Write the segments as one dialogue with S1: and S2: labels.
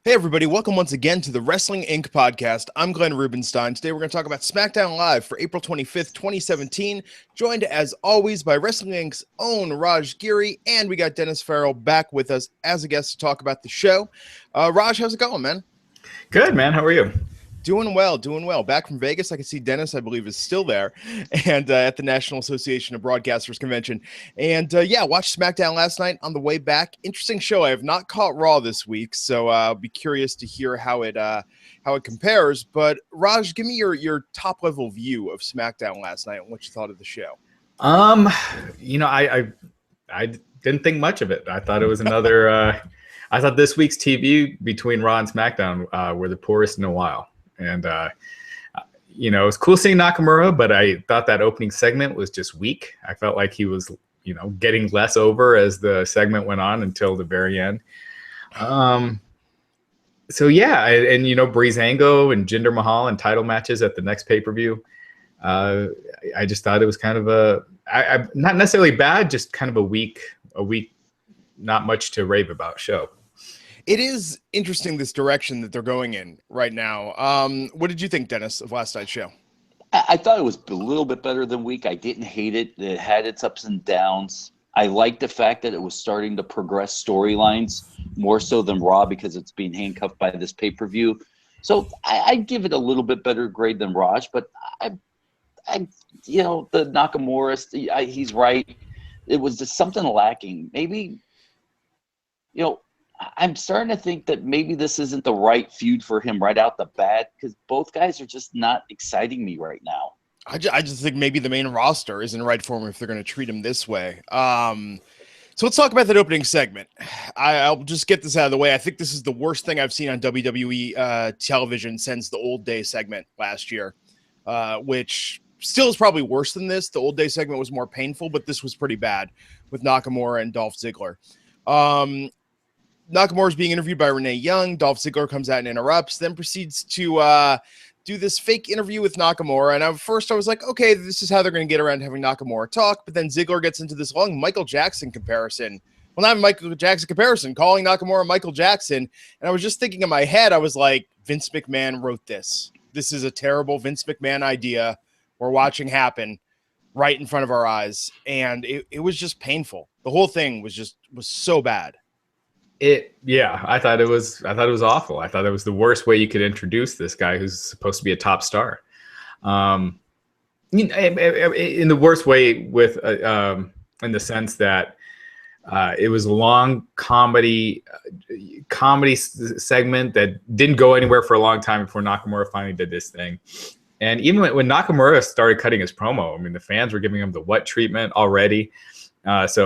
S1: Hey everybody, welcome once again to the Wrestling Inc. podcast. I'm Glenn Rubenstein. Today we're going to talk about SmackDown Live for April 25th, 2017, joined as always by Wrestling Inc.'s own Raj Giri, and we got Dennis Farrell back with us as a guest to talk about the show. Raj, how's it going, man?
S2: Good, man. How are you?
S1: Doing well. Back from Vegas. I can see Dennis, I believe, is still there and at the National Association of Broadcasters convention. And watched SmackDown last night on the way back. Interesting show. I have not caught Raw this week, so I'll be curious to hear how it compares. But Raj, give me your top level view of SmackDown last night and what you thought of the show.
S2: I didn't think much of it. I thought it was another. I thought this week's TV between Raw and SmackDown were the poorest in a while. And, it was cool seeing Nakamura, but I thought that opening segment was just weak. I felt like he was, getting less over as the segment went on until the very end. And Breezango and Jinder Mahal and title matches at the next pay-per-view. I just thought it was kind of not necessarily bad, just kind of a weak, not much to rave about show.
S1: It is interesting, this direction that they're going in right now. What did you think, Dennis, of last night's show?
S3: I thought it was a little bit better than weak. I didn't hate it. It had its ups and downs. I liked the fact that it was starting to progress storylines more so than Raw because it's being handcuffed by this pay-per-view. So I'd give it a little bit better grade than Raj, but the Nakamura, he's right. It was just something lacking. Maybe, I'm starting to think that maybe this isn't the right feud for him right out the bat because both guys are just not exciting me right now.
S1: I just think maybe the main roster isn't right for him if they're going to treat him this way. So let's talk about that opening segment. I'll just get this out of the way. I think this is the worst thing I've seen on WWE television since the Old Day segment last year, which still is probably worse than this. The Old Day segment was more painful, but this was pretty bad with Nakamura and Dolph Ziggler. Nakamura is being interviewed by Renee Young. Dolph Ziggler comes out and interrupts, then proceeds to do this fake interview with Nakamura. And at first I was like, okay, this is how they're going to get around having Nakamura talk. But then Ziggler gets into this long Michael Jackson comparison. Well, not Michael Jackson comparison, calling Nakamura Michael Jackson. And I was just thinking in my head, I was like, Vince McMahon wrote this. This is a terrible Vince McMahon idea we're watching happen right in front of our eyes. And it was just painful. The whole thing was so bad.
S2: I thought it was awful. I thought it was the worst way you could introduce this guy who's supposed to be a top star. In the worst way with in the sense that it was a long comedy segment that didn't go anywhere for a long time before Nakamura finally did this thing. And even when Nakamura started cutting his promo, the fans were giving him the what treatment already. That's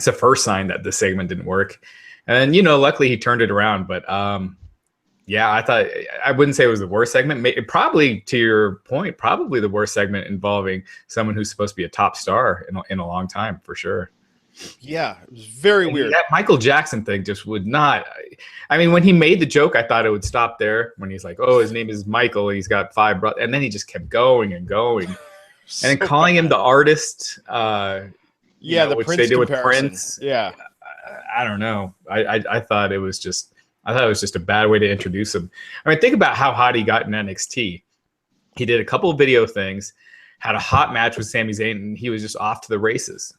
S2: the first sign that the segment didn't work. And, luckily he turned it around. But, I thought I wouldn't say it was the worst segment. Probably, to your point, probably the worst segment involving someone who's supposed to be a top star in a long time, for sure.
S1: Yeah, it was very weird.
S2: That Michael Jackson thing just would not. When he made the joke, I thought it would stop there when he's like, oh, his name is Michael. And he's got 5 brothers. And then he just kept going and going. And then calling him the artist.
S1: The
S2: which
S1: Prince
S2: they did with
S1: comparison.
S2: Prince.
S1: Yeah,
S2: I don't know. I thought it was just a bad way to introduce him. Think about how hot he got in NXT. He did a couple of video things, had a hot match with Sami Zayn, and he was just off to the races.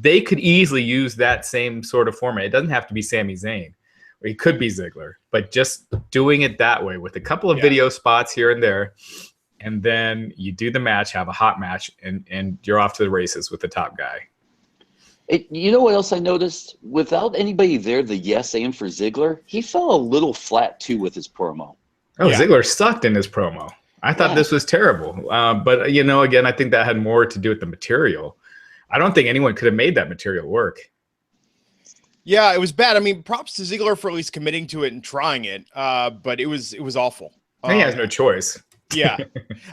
S2: They could easily use that same sort of format. It doesn't have to be Sami Zayn, or he could be Ziggler, but just doing it that way with a couple of video spots here and there. And then you do the match, have a hot match, and you're off to the races with the top guy.
S3: You know what else I noticed? Without anybody there, the yes and for Ziggler, he fell a little flat too with his promo.
S2: Ziggler sucked in his promo. I thought this was terrible. But, again, I think that had more to do with the material. I don't think anyone could have made that material work.
S1: Yeah, it was bad. Props to Ziggler for at least committing to it and trying it. But it was awful.
S2: He has no choice.
S1: Yeah.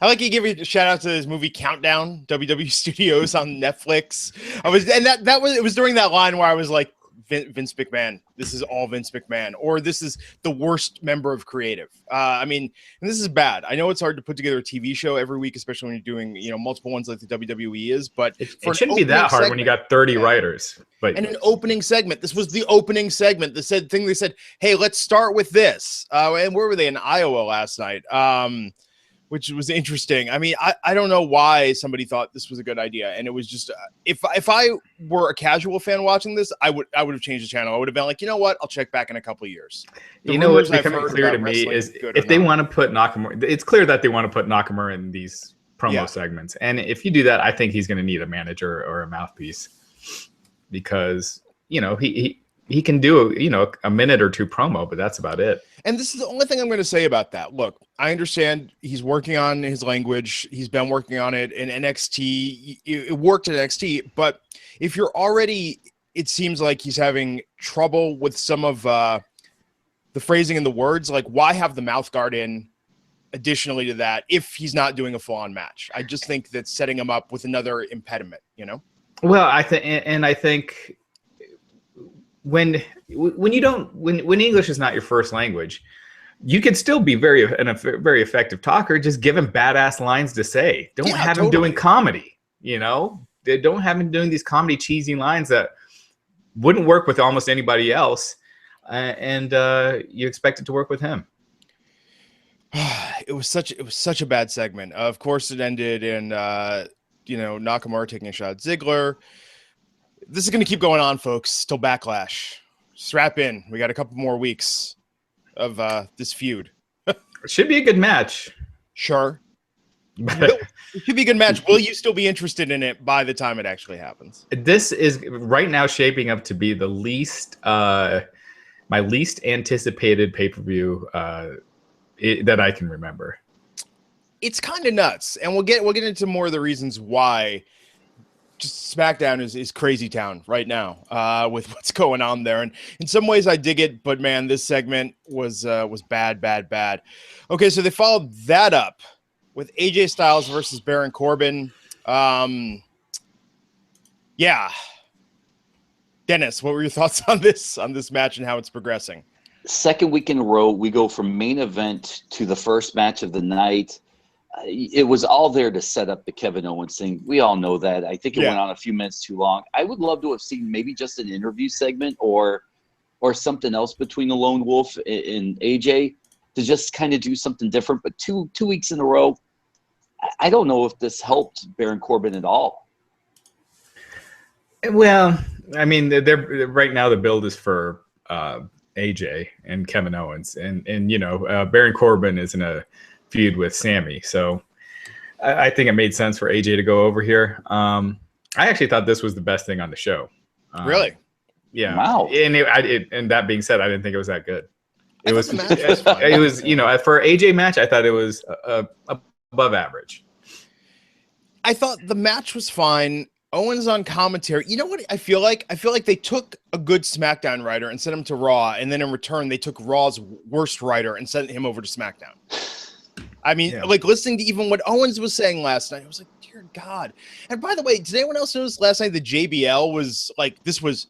S1: I like he gave a shout out to his movie Countdown, WWE Studios on Netflix. It was during that line where I was like, Vince McMahon. This is all Vince McMahon, or this is the worst member of creative. I mean, and this is bad. I know it's hard to put together a TV show every week, especially when you're doing, multiple ones like the WWE is, but
S2: it shouldn't be that hard when you got 30 writers. But
S1: and an opening segment. This was the opening segment. They said, hey, let's start with this. And where were they? In Iowa last night? Which was interesting. I mean, I don't know why somebody thought this was a good idea. And it was just, if I were a casual fan watching this, I would have changed the channel. I would have been like, you know what? I'll check back in a couple of years.
S2: What's becoming clear to me is if they want to put Nakamura, it's clear that they want to put Nakamura in these promo segments. And if you do that, I think he's going to need a manager or a mouthpiece because, he can do a minute or two promo, but that's about it.
S1: And this is the only thing I'm going to say about that. Look, I understand he's working on his language. He's been working on it in NXT. It worked at NXT, but if you're already, it seems like he's having trouble with some of the phrasing and the words. Like, why have the mouth guard in additionally to that if he's not doing a full-on match? I just think that's setting him up with another impediment,
S2: Well, I think when English is not your first language, you can still be a very effective talker. Just give him badass lines to say. Don't have him doing comedy. They don't have him doing these comedy cheesy lines that wouldn't work with almost anybody else, and you expect it to work with him.
S1: It was such a bad segment. Of course, it ended in Nakamura taking a shot at Ziggler. This is going to keep going on, folks, till Backlash. Strap in. We got a couple more weeks of this feud.
S2: It should be a good match.
S1: Sure. It should be a good match. Will you still be interested in it by the time it actually happens?
S2: This is right now shaping up to be the least, my least anticipated pay-per-view that I can remember.
S1: It's kind of nuts, and we'll get into more of the reasons why. Just SmackDown is crazy town right now with what's going on there, and in some ways I dig it, but man, this segment was bad. Okay, so they followed that up with AJ Styles versus Baron Corbin. Dennis, what were your thoughts on this match and how it's progressing?
S3: Second week in a row, we go from main event to the first match of the night. It was all there to set up the Kevin Owens thing. We all know that. I think it went on a few minutes too long. I would love to have seen maybe just an interview segment or something else between the Lone Wolf and AJ to just kind of do something different. But two weeks in a row, I don't know if this helped Baron Corbin at all.
S2: Well, I mean, they're right now the build is for AJ and Kevin Owens, and Baron Corbin is in a feud with Sammy, so I think it made sense for AJ to go over here. I actually thought this was the best thing on the show.
S1: Really?
S2: Yeah.
S3: Wow.
S2: And that being said, I didn't think it was that good. It was for AJ match, I thought it was above average.
S1: I thought the match was fine. Owens on commentary. You know what I feel like? I feel like they took a good SmackDown writer and sent him to Raw, and then in return they took Raw's worst writer and sent him over to SmackDown. I mean, like listening to even what Owens was saying last night, I was like, dear God. And by the way, did anyone else notice last night that JBL was like, this was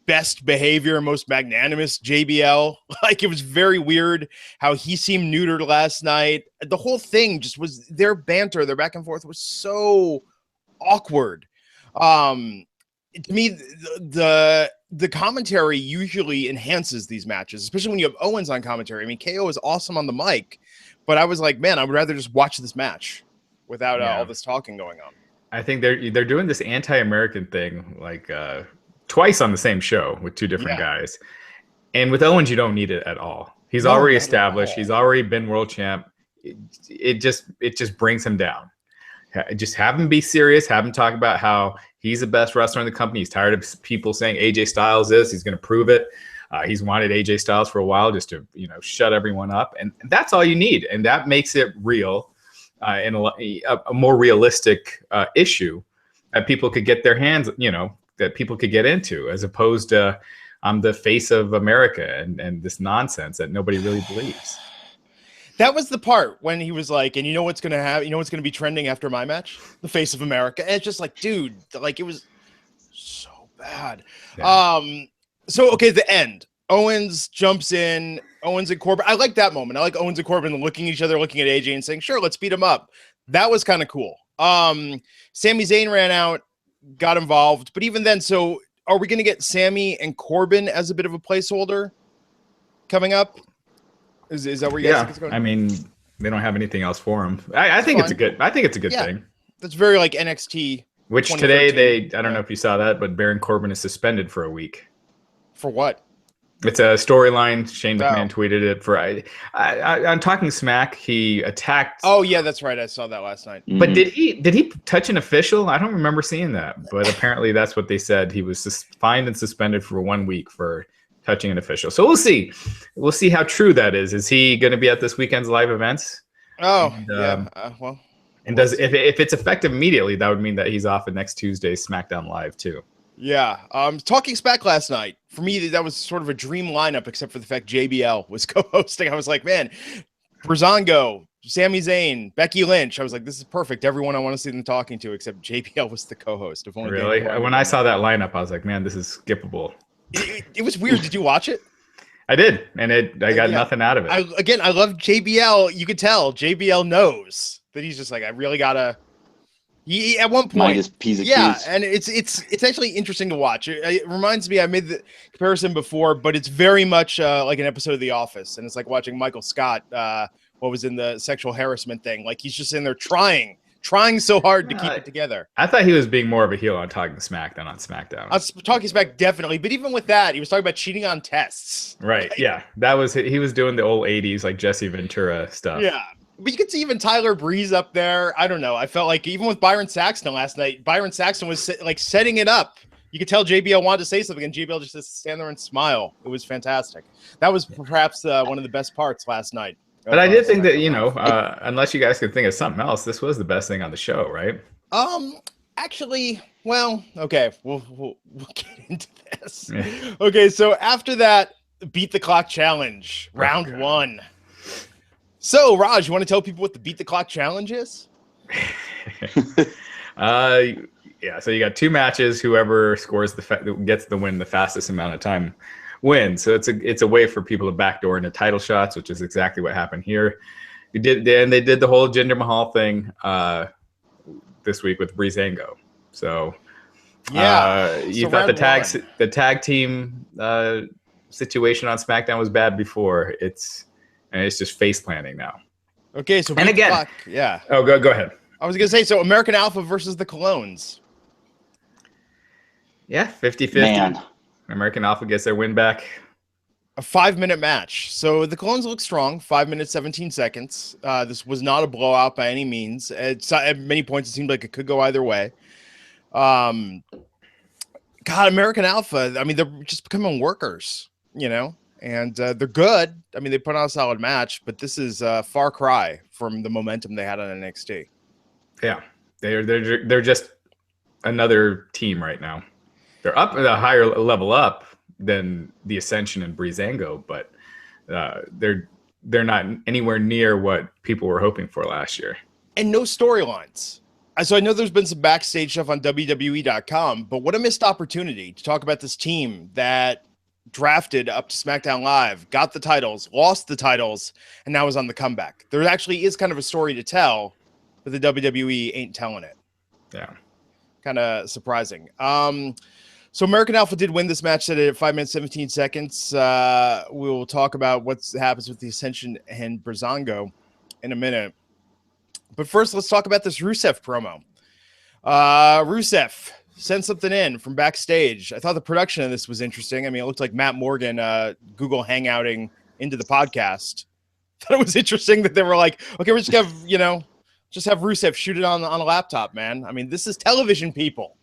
S1: best behavior, most magnanimous JBL? Like, it was very weird how he seemed neutered last night. The whole thing just was, their banter, their back and forth was so awkward. To me, the commentary usually enhances these matches, especially when you have Owens on commentary. I mean, KO is awesome on the mic, but I was like, man, I would rather just watch this match without all this talking going on.
S2: I think they're doing this anti-American thing like twice on the same show with two different guys. And with Owens, you don't need it at all. He's already established. He's already been world champ. It just brings him down. Just have him be serious. Have him talk about how he's the best wrestler in the company. He's tired of people saying AJ Styles is. He's going to prove it. He's wanted AJ Styles for a while just to, shut everyone up. And that's all you need. And that makes it real and a more realistic issue that people could get their hands, that people could get into, as opposed to I'm the face of America and this nonsense that nobody really believes.
S1: That was the part when he was like, and you know what's going to happen? You know what's going to be trending after my match? The face of America. And it's just like, dude, like, it was so bad. Yeah. So, okay, the end. Owens jumps in. Owens and Corbin. I like that moment. I like Owens and Corbin looking at each other, looking at AJ and saying, sure, let's beat him up. That was kind of cool. Sami Zayn ran out, got involved. But even then, so are we going to get Sami and Corbin as a bit of a placeholder coming up? Is that where you guys think it's going?
S2: I mean, they don't have anything else for him. I think it's a good thing.
S1: That's very like NXT.
S2: Which today I don't know if you saw that, but Baron Corbin is suspended for a week.
S1: For what?
S2: It's a storyline. Shane McMahon tweeted it for. I'm talking smack. He attacked.
S1: Oh yeah, that's right. I saw that last night.
S2: But did he touch an official? I don't remember seeing that. But apparently that's what they said. He was fined and suspended for 1 week for touching an official. So we'll see. We'll see how true that is. Is he going to be at this weekend's live events?
S1: Oh,
S2: and,
S1: yeah.
S2: And if it's effective immediately, that would mean that he's off at next Tuesday's SmackDown Live too.
S1: Yeah. Talking Smack last night, for me, that was sort of a dream lineup, except for the fact JBL was co-hosting. I was like, man, Breezango, Sami Zayn, Becky Lynch. I was like, this is perfect. Everyone I want to see them talking to, except JBL was the co-host.
S2: Really? When I saw that lineup, I was like, man, this is skippable.
S1: It was weird. Did you watch it?
S2: I did, and I got nothing out of it.
S1: I love JBL. You could tell JBL knows that he's just like, I really gotta. He at one point, and it's actually interesting to watch. It reminds me, I made the comparison before, but it's very much like an episode of The Office, and it's like watching Michael Scott, what was in the sexual harassment thing. Like he's just in there trying so hard to keep it together.
S2: I thought he was being more of a heel on Talking Smack than on SmackDown.
S1: Talking Smack, definitely, but even with that, he was talking about cheating on tests.
S2: Right? Yeah, he was doing the old '80s like Jesse Ventura stuff.
S1: Yeah. But you could see even Tyler Breeze up there. I don't know. I felt like even with Byron Saxton last night, Byron Saxton was like setting it up. You could tell JBL wanted to say something, and JBL just stand there and smile. It was fantastic. That was perhaps one of the best parts last night.
S2: But I did think that, unless you guys could think of something else, this was the best thing on the show, right?
S1: Actually, well, okay, we'll get into this. Yeah. Okay, so after that, Beat the Clock Challenge, round 1. So, Raj, you want to tell people what the Beat the Clock Challenge is?
S2: Yeah, so you got 2 matches. Whoever scores gets the win the fastest amount of time wins. So it's a way for people to backdoor into title shots, which is exactly what happened here. They did the whole Jinder Mahal thing this week with Breezango. So you thought the tag team situation on SmackDown was bad before. It's just face planting now.
S1: Okay, so
S2: and again,
S1: Clock, yeah.
S2: Oh, go ahead.
S1: I was gonna say, so American Alpha versus the Clones.
S2: Yeah, 50-50.
S3: Man.
S2: American Alpha gets their win back.
S1: A 5-minute match. So the Clones look strong. 5 minutes, 17 seconds. This was not a blowout by any means. At many points, it seemed like it could go either way. God, American Alpha, I mean, they're just becoming workers, and they're good. I mean, they put on a solid match, but this is a far cry from the momentum they had on NXT.
S2: Yeah, they're just another team right now. They're up at a higher level up than the Ascension and Breezango, but they're not anywhere near what people were hoping for last year. And
S1: no storylines. So I know there's been some backstage stuff on WWE.com, but what a missed opportunity to talk about this team that drafted up to SmackDown Live, got the titles, lost the titles, and now is on the comeback. There actually is kind of a story to tell, but the WWE ain't telling it.
S2: Yeah.
S1: Kind of surprising. So American Alpha did win this match at 5 minutes, 17 seconds. We will talk about what happens with the Ascension and Breezango in a minute. But first, let's talk about this Rusev promo. Rusev sent something in from backstage. I thought the production of this was interesting. I mean, it looked like Matt Morgan Google Hangouting into the podcast. Thought it was interesting that they were like, okay, we're just going to, just have Rusev shoot it on a laptop, man. I mean, this is television, people.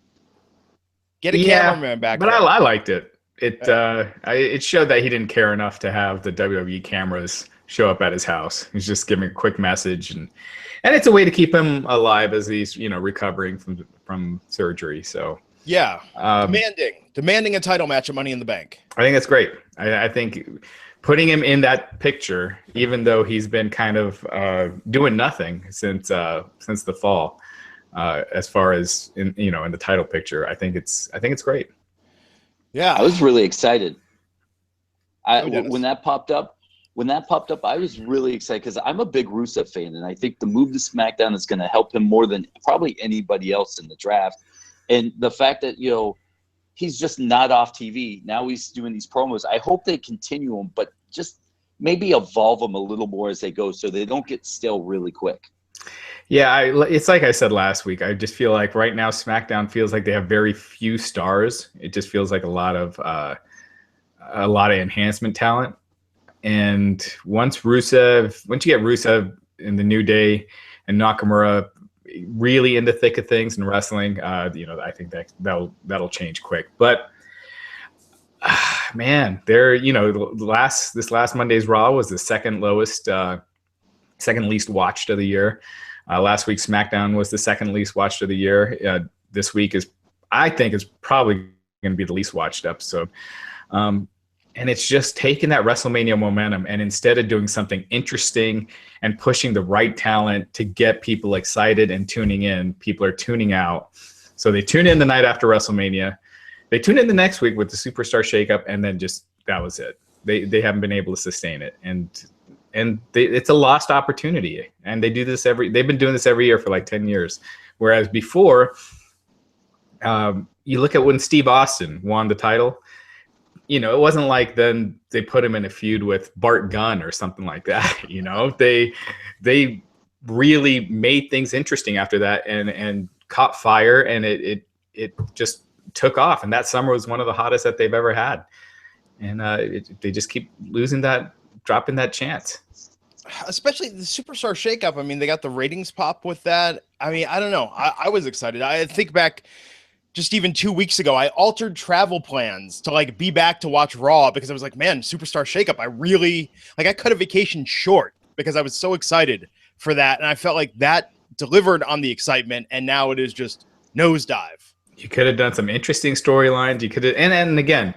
S1: Get a cameraman back
S2: but
S1: there.
S2: I liked it. It showed that he didn't care enough to have the WWE cameras show up at his house. He's just giving a quick message, and it's a way to keep him alive as he's recovering from surgery. So
S1: yeah, demanding a title match at Money in the Bank.
S2: I think that's great. I think putting him in that picture, even though he's been kind of doing nothing since the fall. As far as in the title picture, I think it's great.
S1: Yeah.
S3: I was really excited.
S1: Oh, Dennis.
S3: When that popped up, I was really excited because I'm a big Rusev fan, and I think the move to SmackDown is going to help him more than probably anybody else in the draft. And the fact that, you know, he's just not off TV. Now he's doing these promos. I hope they continue them, but just maybe evolve them a little more as they go so they don't get stale really quick.
S2: Yeah, it's like I said last week. I just feel like right now SmackDown feels like they have very few stars. It just feels like a lot of enhancement talent. And once you get Rusev in the New Day and Nakamura really in the thick of things in wrestling, I think that'll change quick. But man, this last Monday's Raw was the second least watched of the year. Last week's SmackDown was the second least watched of the year. This week I think is probably going to be the least watched episode. And it's just taking that WrestleMania momentum, and instead of doing something interesting and pushing the right talent to get people excited and tuning in, people are tuning out. So they tune in the night after WrestleMania. They tune in the next week with the Superstar Shakeup, and then that was it. They haven't been able to sustain it, and it's a lost opportunity. And they've been doing this every year for like 10 years. Whereas before, you look at when Steve Austin won the title. You know, it wasn't like then they put him in a feud with Bart Gunn or something like that. You know, they really made things interesting after that and caught fire, and it just took off. And that summer was one of the hottest that they've ever had. And they just keep dropping that chance.
S1: Especially the Superstar Shakeup. I mean, they got the ratings pop with that. I mean, I don't know. I was excited. I think back just even 2 weeks ago, I altered travel plans to like be back to watch Raw because I was like, man, Superstar Shakeup. I cut a vacation short because I was so excited for that. And I felt like that delivered on the excitement. And now it is just nosedive.
S2: You could have done some interesting storylines. You could have, and again,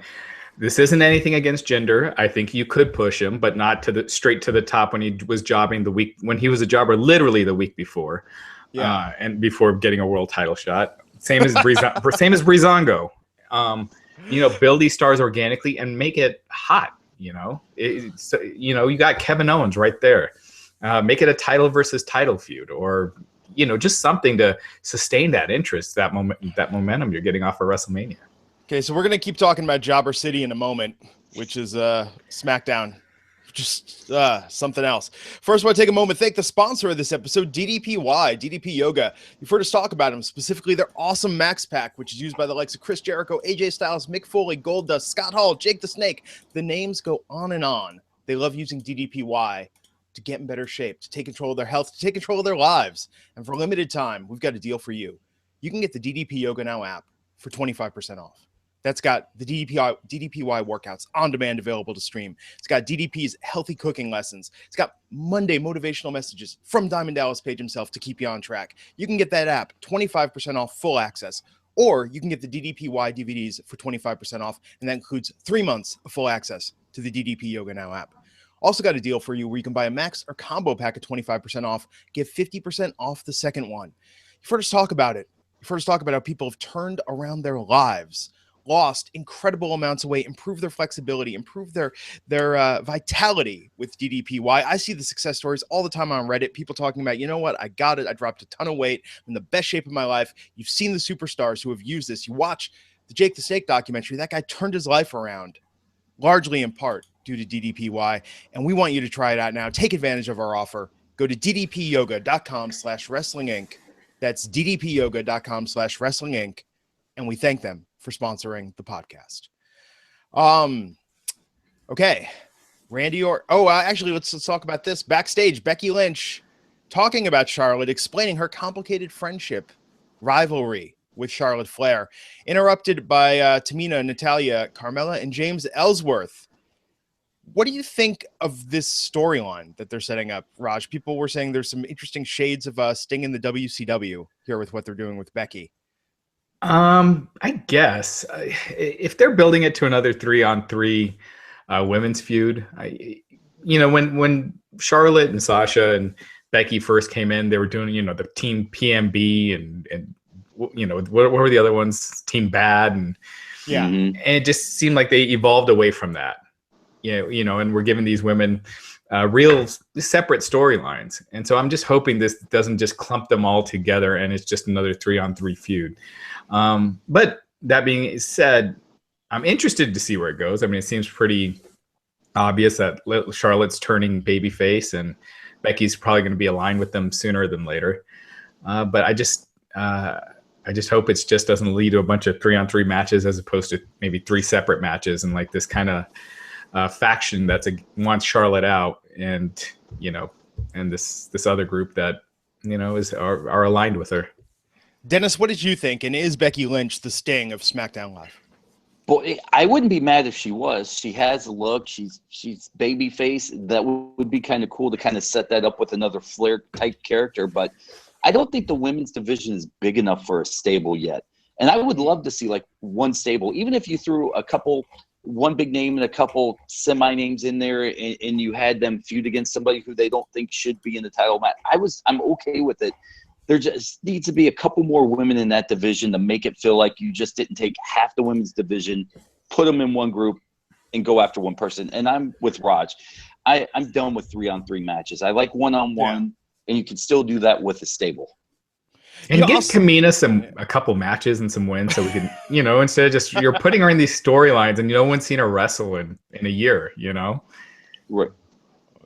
S2: this isn't anything against Jinder. I think you could push him, but not straight to the top when he was jobbing when he was a jobber literally the week before. Yeah. And before getting a world title shot. Same as Breezango. Build these stars organically and make it hot. You got Kevin Owens right there. Make it a title versus title feud, or just something to sustain that interest, that momentum you're getting off of WrestleMania.
S1: Okay, so we're gonna keep talking about Jobber City in a moment, which is SmackDown. Just something else. First, I want to take a moment, thank the sponsor of this episode, DDP Yoga. You've heard us talk about them, specifically their awesome Max Pack, which is used by the likes of Chris Jericho, AJ Styles, Mick Foley, Goldust, Scott Hall, Jake the Snake. The names go on and on. They love using DDPY to get in better shape, to take control of their health, to take control of their lives. And for a limited time, we've got a deal for you. You can get the DDP Yoga Now app for 25% off. That's got the DDPY workouts on demand available to stream. It's got DDP's healthy cooking lessons. It's got Monday motivational messages from Diamond Dallas Page himself to keep you on track. You can get that app 25% off full access, or you can get the DDPY DVDs for 25% off, and that includes 3 months of full access to the DDP Yoga Now app. Also got a deal for you where you can buy a max or combo pack at 25% off, get 50% off the second one. You've heard us talk about it. You've heard us talk about how people have turned around their lives, lost incredible amounts of weight, improved their flexibility, improved their vitality with DDPY. I see the success stories all the time on Reddit. People talking about, you know what, I got it. I dropped a ton of weight. I'm in the best shape of my life. You've seen the superstars who have used this. You watch the Jake the Snake documentary. That guy turned his life around, largely in part due to DDPY. And we want you to try it out now. Take advantage of our offer. Go to ddpyoga.com/wrestlinginc. That's ddpyoga.com/wrestlinginc. And we thank them for sponsoring the podcast. Okay. Actually, let's talk about this. Backstage, Becky Lynch talking about Charlotte, explaining her complicated friendship rivalry with Charlotte Flair, interrupted by Tamina, Natalya, Carmella, and James Ellsworth. What do you think of this storyline that they're setting up, Raj? People were saying there's some interesting shades of Sting in the WCW here with what they're doing with Becky.
S2: I guess if they're building it to another 3-on-3 women's feud, when Charlotte and Sasha and Becky first came in, they were doing, the Team PMB and what were the other ones? Team Bad. And
S1: Yeah.
S3: Mhm.
S2: And it just seemed like they evolved away from that. And we're giving these women real separate storylines. And so I'm just hoping this doesn't just clump them all together and it's just another 3-on-3 feud. But that being said, I'm interested to see where it goes. I mean, it seems pretty obvious that Charlotte's turning babyface and Becky's probably going to be aligned with them sooner than later. But I just hope it just doesn't lead to a bunch of 3-on-3 matches as opposed to maybe 3 separate matches and like this kind of faction that's wants Charlotte out, and this other group that are aligned with her.
S1: Dennis, what did you think? And is Becky Lynch the Sting of SmackDown Live?
S3: Well, I wouldn't be mad if she was. She has a look. She's babyface. That would be kind of cool to kind of set that up with another Flair type character. But I don't think the women's division is big enough for a stable yet. And I would love to see like one stable, even if you threw one big name and a couple semi names in there, and you had them feud against somebody who they don't think should be in the title match. I'm okay with it. There just needs to be a couple more women in that division to make it feel like you just didn't take half the women's division, put them in one group, and go after one person. And I'm with Raj. I'm done with 3-on-3 matches. I like 1-on-1, and you can still do that with a stable.
S2: And give Tamina a couple matches and some wins so we can, instead of just you're putting her in these storylines and no one's seen her wrestle in a year,
S3: Right.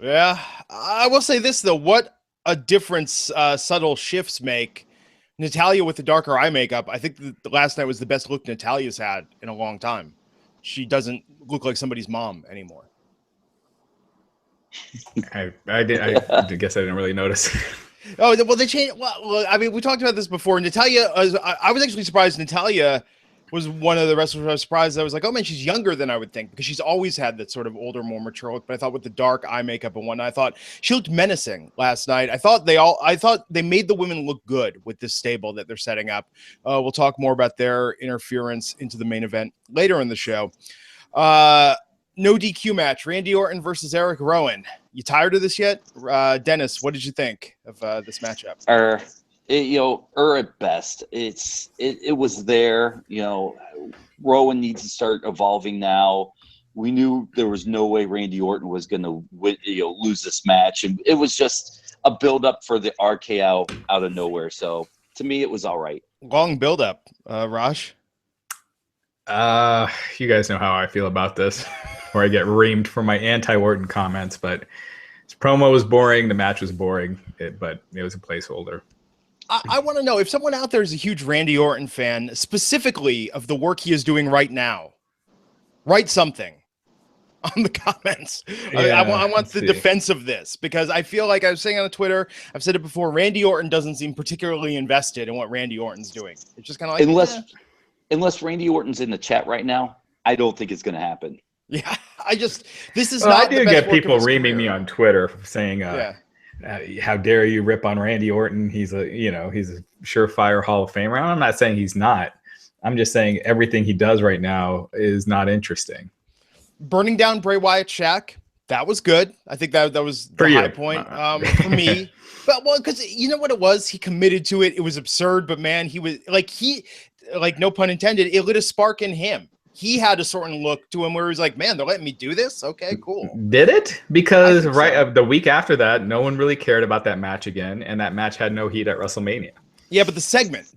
S1: Yeah. I will say this, though. What a difference subtle shifts make. Natalya with the darker eye makeup, I think the last night was the best look Natalya's had in a long time. She doesn't look like somebody's mom anymore.
S2: I guess I didn't really notice.
S1: Oh, well, they changed. Well, I mean, we talked about this before. Natalya, I was actually surprised Natalya was one of the wrestlers I was surprised. I was like, oh, man, she's younger than I would think because she's always had that sort of older, more mature look. But I thought with the dark eye makeup and whatnot, I thought she looked menacing last night. I thought they made the women look good with this stable that they're setting up. We'll talk more about their interference into the main event later in the show. No DQ match, Randy Orton versus Eric Rowan. You tired of this yet? Dennis, what did you think of this matchup?
S3: At best. It was there. Rowan needs to start evolving now. We knew there was no way Randy Orton was going to lose this match. And it was just a build-up for the RKO out of nowhere. So, to me, it was all right.
S1: Long build-up. Raj?
S2: You guys know how I feel about this, where I get reamed for my anti-Orton comments, but his promo was boring, the match was boring, but it was a placeholder.
S1: I want to know if someone out there is a huge Randy Orton fan, specifically of the work he is doing right now, write something on the comments.
S2: Yeah,
S1: I want the defense of this, because I feel like I was saying on Twitter, I've said it before, Randy Orton doesn't seem particularly invested in what Randy Orton's doing. It's just kind of like,
S3: unless Randy Orton's in the chat right now, I don't think it's going to happen.
S1: Yeah, this is not.
S2: I do get people reaming me on Twitter saying, how dare you rip on Randy Orton? He's a surefire Hall of Famer. I'm not saying he's not. I'm just saying everything he does right now is not interesting.
S1: Burning down Bray Wyatt's shack, that was good. I think that was the high point for me. But because you know what it was, he committed to it. It was absurd, but man, he was like no pun intended, it lit a spark in him. He had a certain look to him where he was like, man, they're letting me do this? Okay, cool.
S2: Did it? Because the week after that, no one really cared about that match again, and that match had no heat at WrestleMania.
S1: Yeah, but the segment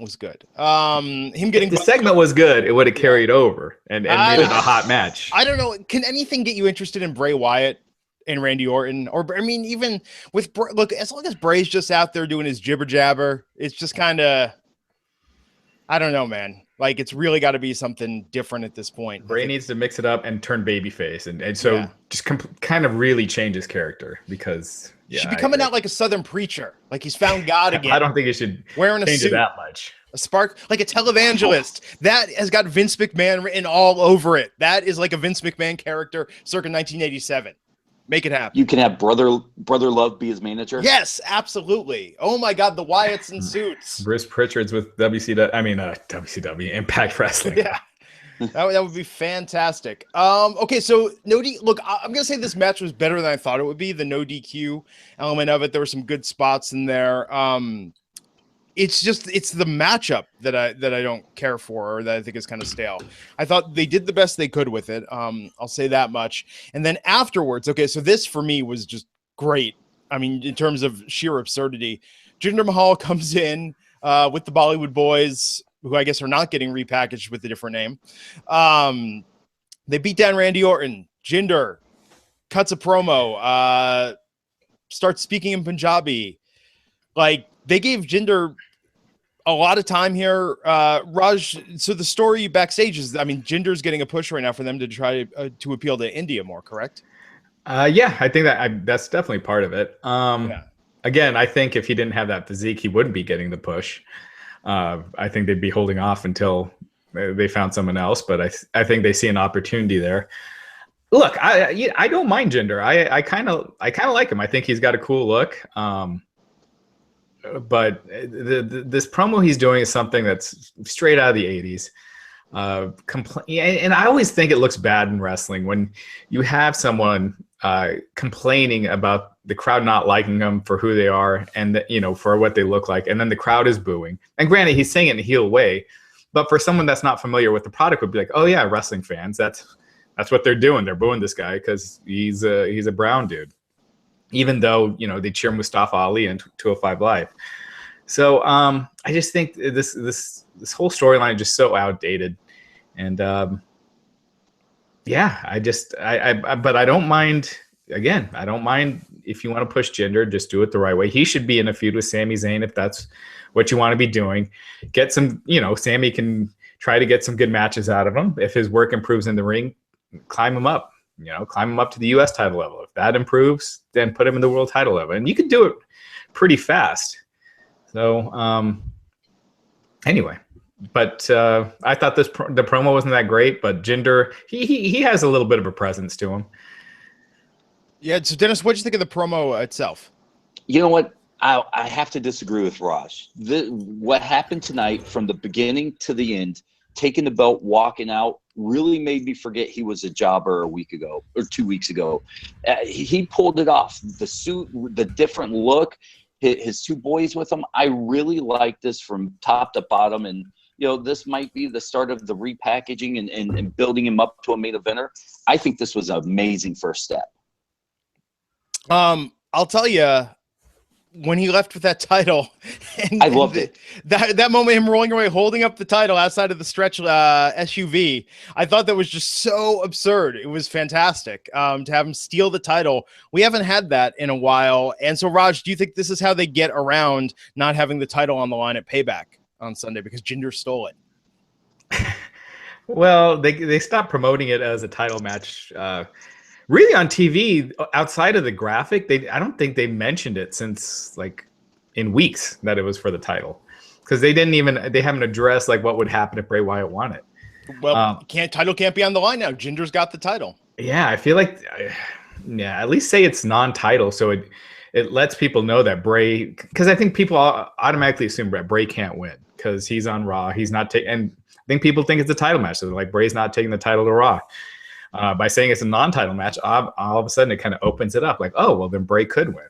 S1: was good. If
S2: the segment was good, it would have carried over and made it a hot match.
S1: I don't know. Can anything get you interested in Bray Wyatt and Randy Orton? Or, I mean, even with look, as long as Bray's just out there doing his jibber jabber, it's just kind of, I don't know, man. Like, it's really got to be something different at this point.
S2: Bray needs to mix it up and turn babyface, and so just kind of really change his character, because
S1: he should be coming out like a Southern preacher, like he's found God again.
S2: I don't think he should
S1: wearing a
S2: change
S1: suit
S2: it that much.
S1: A spark, like a televangelist that has got Vince McMahon written all over it. That is like a Vince McMahon character, circa 1987. Make it happen.
S3: You can have brother Love be his manager.
S1: Yes, absolutely. Oh my God, the Wyatts in suits.
S2: Bruce Pritchard's with WCW Impact Wrestling.
S1: Yeah, that would be fantastic. Okay, so look, I'm gonna say this match was better than I thought it would be. The no DQ element of it, there were some good spots in there. it's the matchup that I don't care for, or that I think is kind of stale. I thought they did the best they could with it. I'll say that much. And then afterwards, okay, so this for me was just great. I mean, in terms of sheer absurdity, Jinder Mahal comes in with the Bollywood boys, who I guess are not getting repackaged with a different name. They beat down Randy Orton. Jinder cuts a promo, starts speaking in Punjabi. Like, they gave Jinder a lot of time here. Raj, so the story backstage is, I mean, Jinder's getting a push right now for them to try to appeal to India more, correct?
S2: Yeah, I think that's definitely part of it.
S1: Yeah.
S2: Again, I think if he didn't have that physique, he wouldn't be getting the push. I think they'd be holding off until they found someone else, but I think they see an opportunity there. Look, I don't mind Jinder. I kind of like him. I think he's got a cool look. But this promo he's doing is something that's straight out of the 80s. And I always think it looks bad in wrestling when you have someone complaining about the crowd not liking them for who they are and for what they look like, and then the crowd is booing. And granted, he's saying it in a heel way, but for someone that's not familiar with the product would be like, oh yeah, wrestling fans, that's what they're doing. They're booing this guy because he's a brown dude, even though they cheer Mustafa Ali in 205 Live. So I just think this whole storyline is just so outdated, and but I don't mind. Again, I don't mind if you want to push Jinder, just do it the right way. He should be in a feud with Sami Zayn if that's what you want to be doing. Get some, Sami can try to get some good matches out of him. If his work improves in the ring, climb him up. Climb him up to the U.S. title level. If that improves, then put him in the world title level, and you can do it pretty fast. So, anyway. But I thought the promo wasn't that great, but Jinder, he has a little bit of a presence to him.
S1: Yeah, so Dennis, what did you think of the promo itself?
S3: You know what? I have to disagree with Raj. What happened tonight from the beginning to the end, taking the belt, walking out, really made me forget he was a jobber a week ago or 2 weeks ago. He pulled it off. The suit, the different look, his two boys with him. I really like this from top to bottom, and this might be the start of the repackaging and building him up to a main eventer. I think this was an amazing first step.
S1: I'll tell you, when he left with that title, and
S3: I loved it.
S1: That moment, him rolling away, holding up the title outside of the stretch SUV, I thought that was just so absurd. It was fantastic to have him steal the title. We haven't had that in a while. And so, Raj, do you think this is how they get around not having the title on the line at Payback on Sunday because Jinder stole it?
S2: Well, they stopped promoting it as a title match. Really on TV, outside of the graphic, I don't think they mentioned it since in weeks that it was for the title, because they haven't addressed what would happen if Bray Wyatt won it.
S1: Well, title can't be on the line now. Jinder's got the title. Yeah,
S2: I feel at least say it's non-title, so it lets people know that Bray, because I think people automatically assume that Bray can't win because he's on Raw. He's not taking, and I think people think it's a title match, so they're like, Bray's not taking the title to Raw. By saying it's a non-title match, all of a sudden it kind of opens it up. Oh, well, then Bray could win.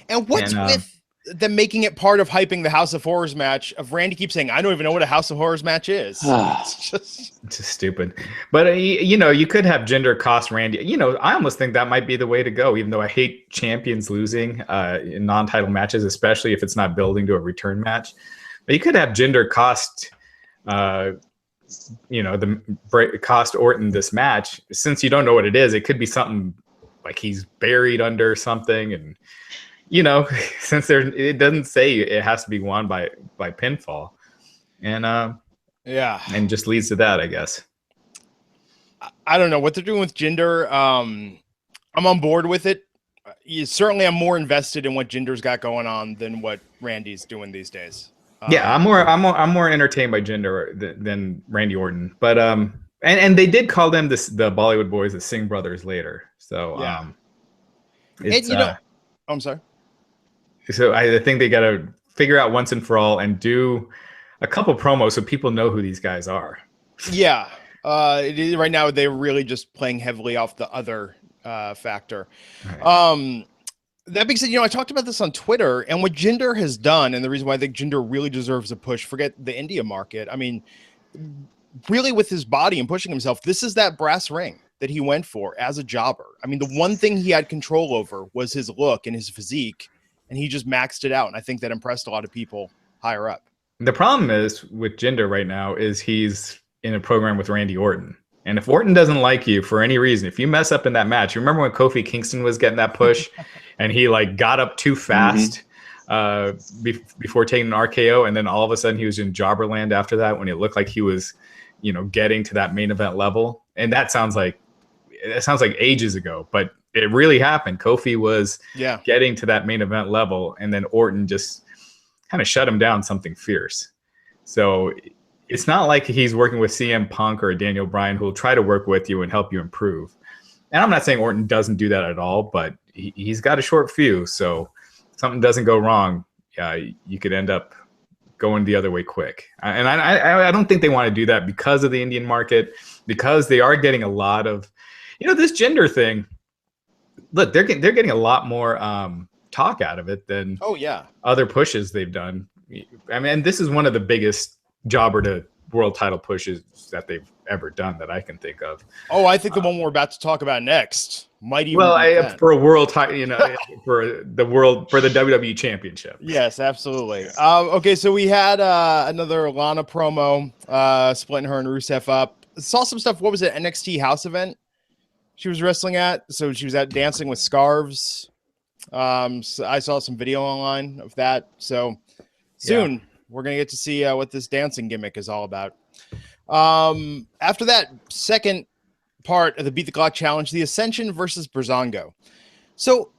S1: And what's with them making it part of hyping the House of Horrors match? Of Randy keeps saying, "I don't even know what a House of Horrors match is." It's
S2: just stupid. But you could have Jinder cost Randy. I almost think that might be the way to go. Even though I hate champions losing in non-title matches, especially if it's not building to a return match. But you could have Jinder cost. Cost Orton this match. Since you don't know what it is, it could be something like he's buried under something, and since it doesn't say it has to be won by pinfall, and and just leads to that, I guess.
S1: I don't know what they're doing with Jinder. I'm on board with it. Certainly, I'm more invested in what Jinder's got going on than what Randy's doing these days.
S2: Yeah, I'm more entertained by Jinder than Randy Orton, but and they did call them the Bollywood boys the Singh brothers later. So
S1: yeah, I'm sorry.
S2: So I think they got to figure out once and for all and do a couple promos so people know who these guys are.
S1: Yeah, right now they're really just playing heavily off the other factor.
S2: Right.
S1: That being said, I talked about this on Twitter, and what Jinder has done, and the reason why I think Jinder really deserves a push, forget the India market. I mean, really with his body and pushing himself, this is that brass ring that he went for as a jobber. I mean, the one thing he had control over was his look and his physique, and he just maxed it out. And I think that impressed a lot of people higher up.
S2: The problem is with Jinder right now is he's in a program with Randy Orton. And if Orton doesn't like you for any reason, if you mess up in that match, you remember when Kofi Kingston was getting that push and he like got up too fast before taking an RKO, and then all of a sudden he was in jobber land after that when it looked like he was, getting to that main event level. And that sounds like ages ago, but it really happened. Kofi was getting to that main event level, and then Orton just kind of shut him down something fierce. So it's not like he's working with CM Punk or Daniel Bryan who will try to work with you and help you improve. And I'm not saying Orton doesn't do that at all, but he's got a short fuse. So if something doesn't go wrong, you could end up going the other way quick. And I don't think they want to do that because of the Indian market, because they are getting a lot of, this Jinder thing. Look, they're getting a lot more talk out of it than other pushes they've done. I mean, this is one of the biggest jobber to world title pushes that they've ever done that I can think of.
S1: Oh, I think the one we're about to talk about next might even
S2: for a world title, for the WWE Championship.
S1: Yes, absolutely. Okay, so we had another Lana promo, splitting her and Rusev up. Saw some stuff. What was it? NXT house event she was wrestling at. So she was at dancing with scarves. So I saw some video online of that. So soon we're going to get to see what this dancing gimmick is all about. After that second part of the Beat the Clock Challenge, the Ascension versus Breezango. So,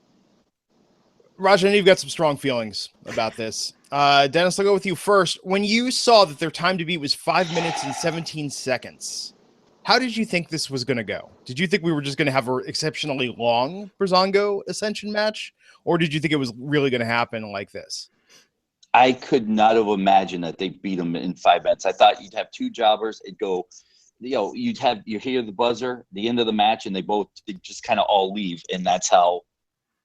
S1: Raj, I know you've got some strong feelings about this. Dennis, I'll go with you first. When you saw that their time to beat was 5 minutes and 17 seconds, how did you think this was going to go? Did you think we were just going to have an exceptionally long Breezango Ascension match? Or did you think it was really going to happen like this?
S3: I could not have imagined that they beat them in 5 minutes. I thought you'd have two jobbers. It'd go, you hear the buzzer, the end of the match, and they just kind of all leave, and that's how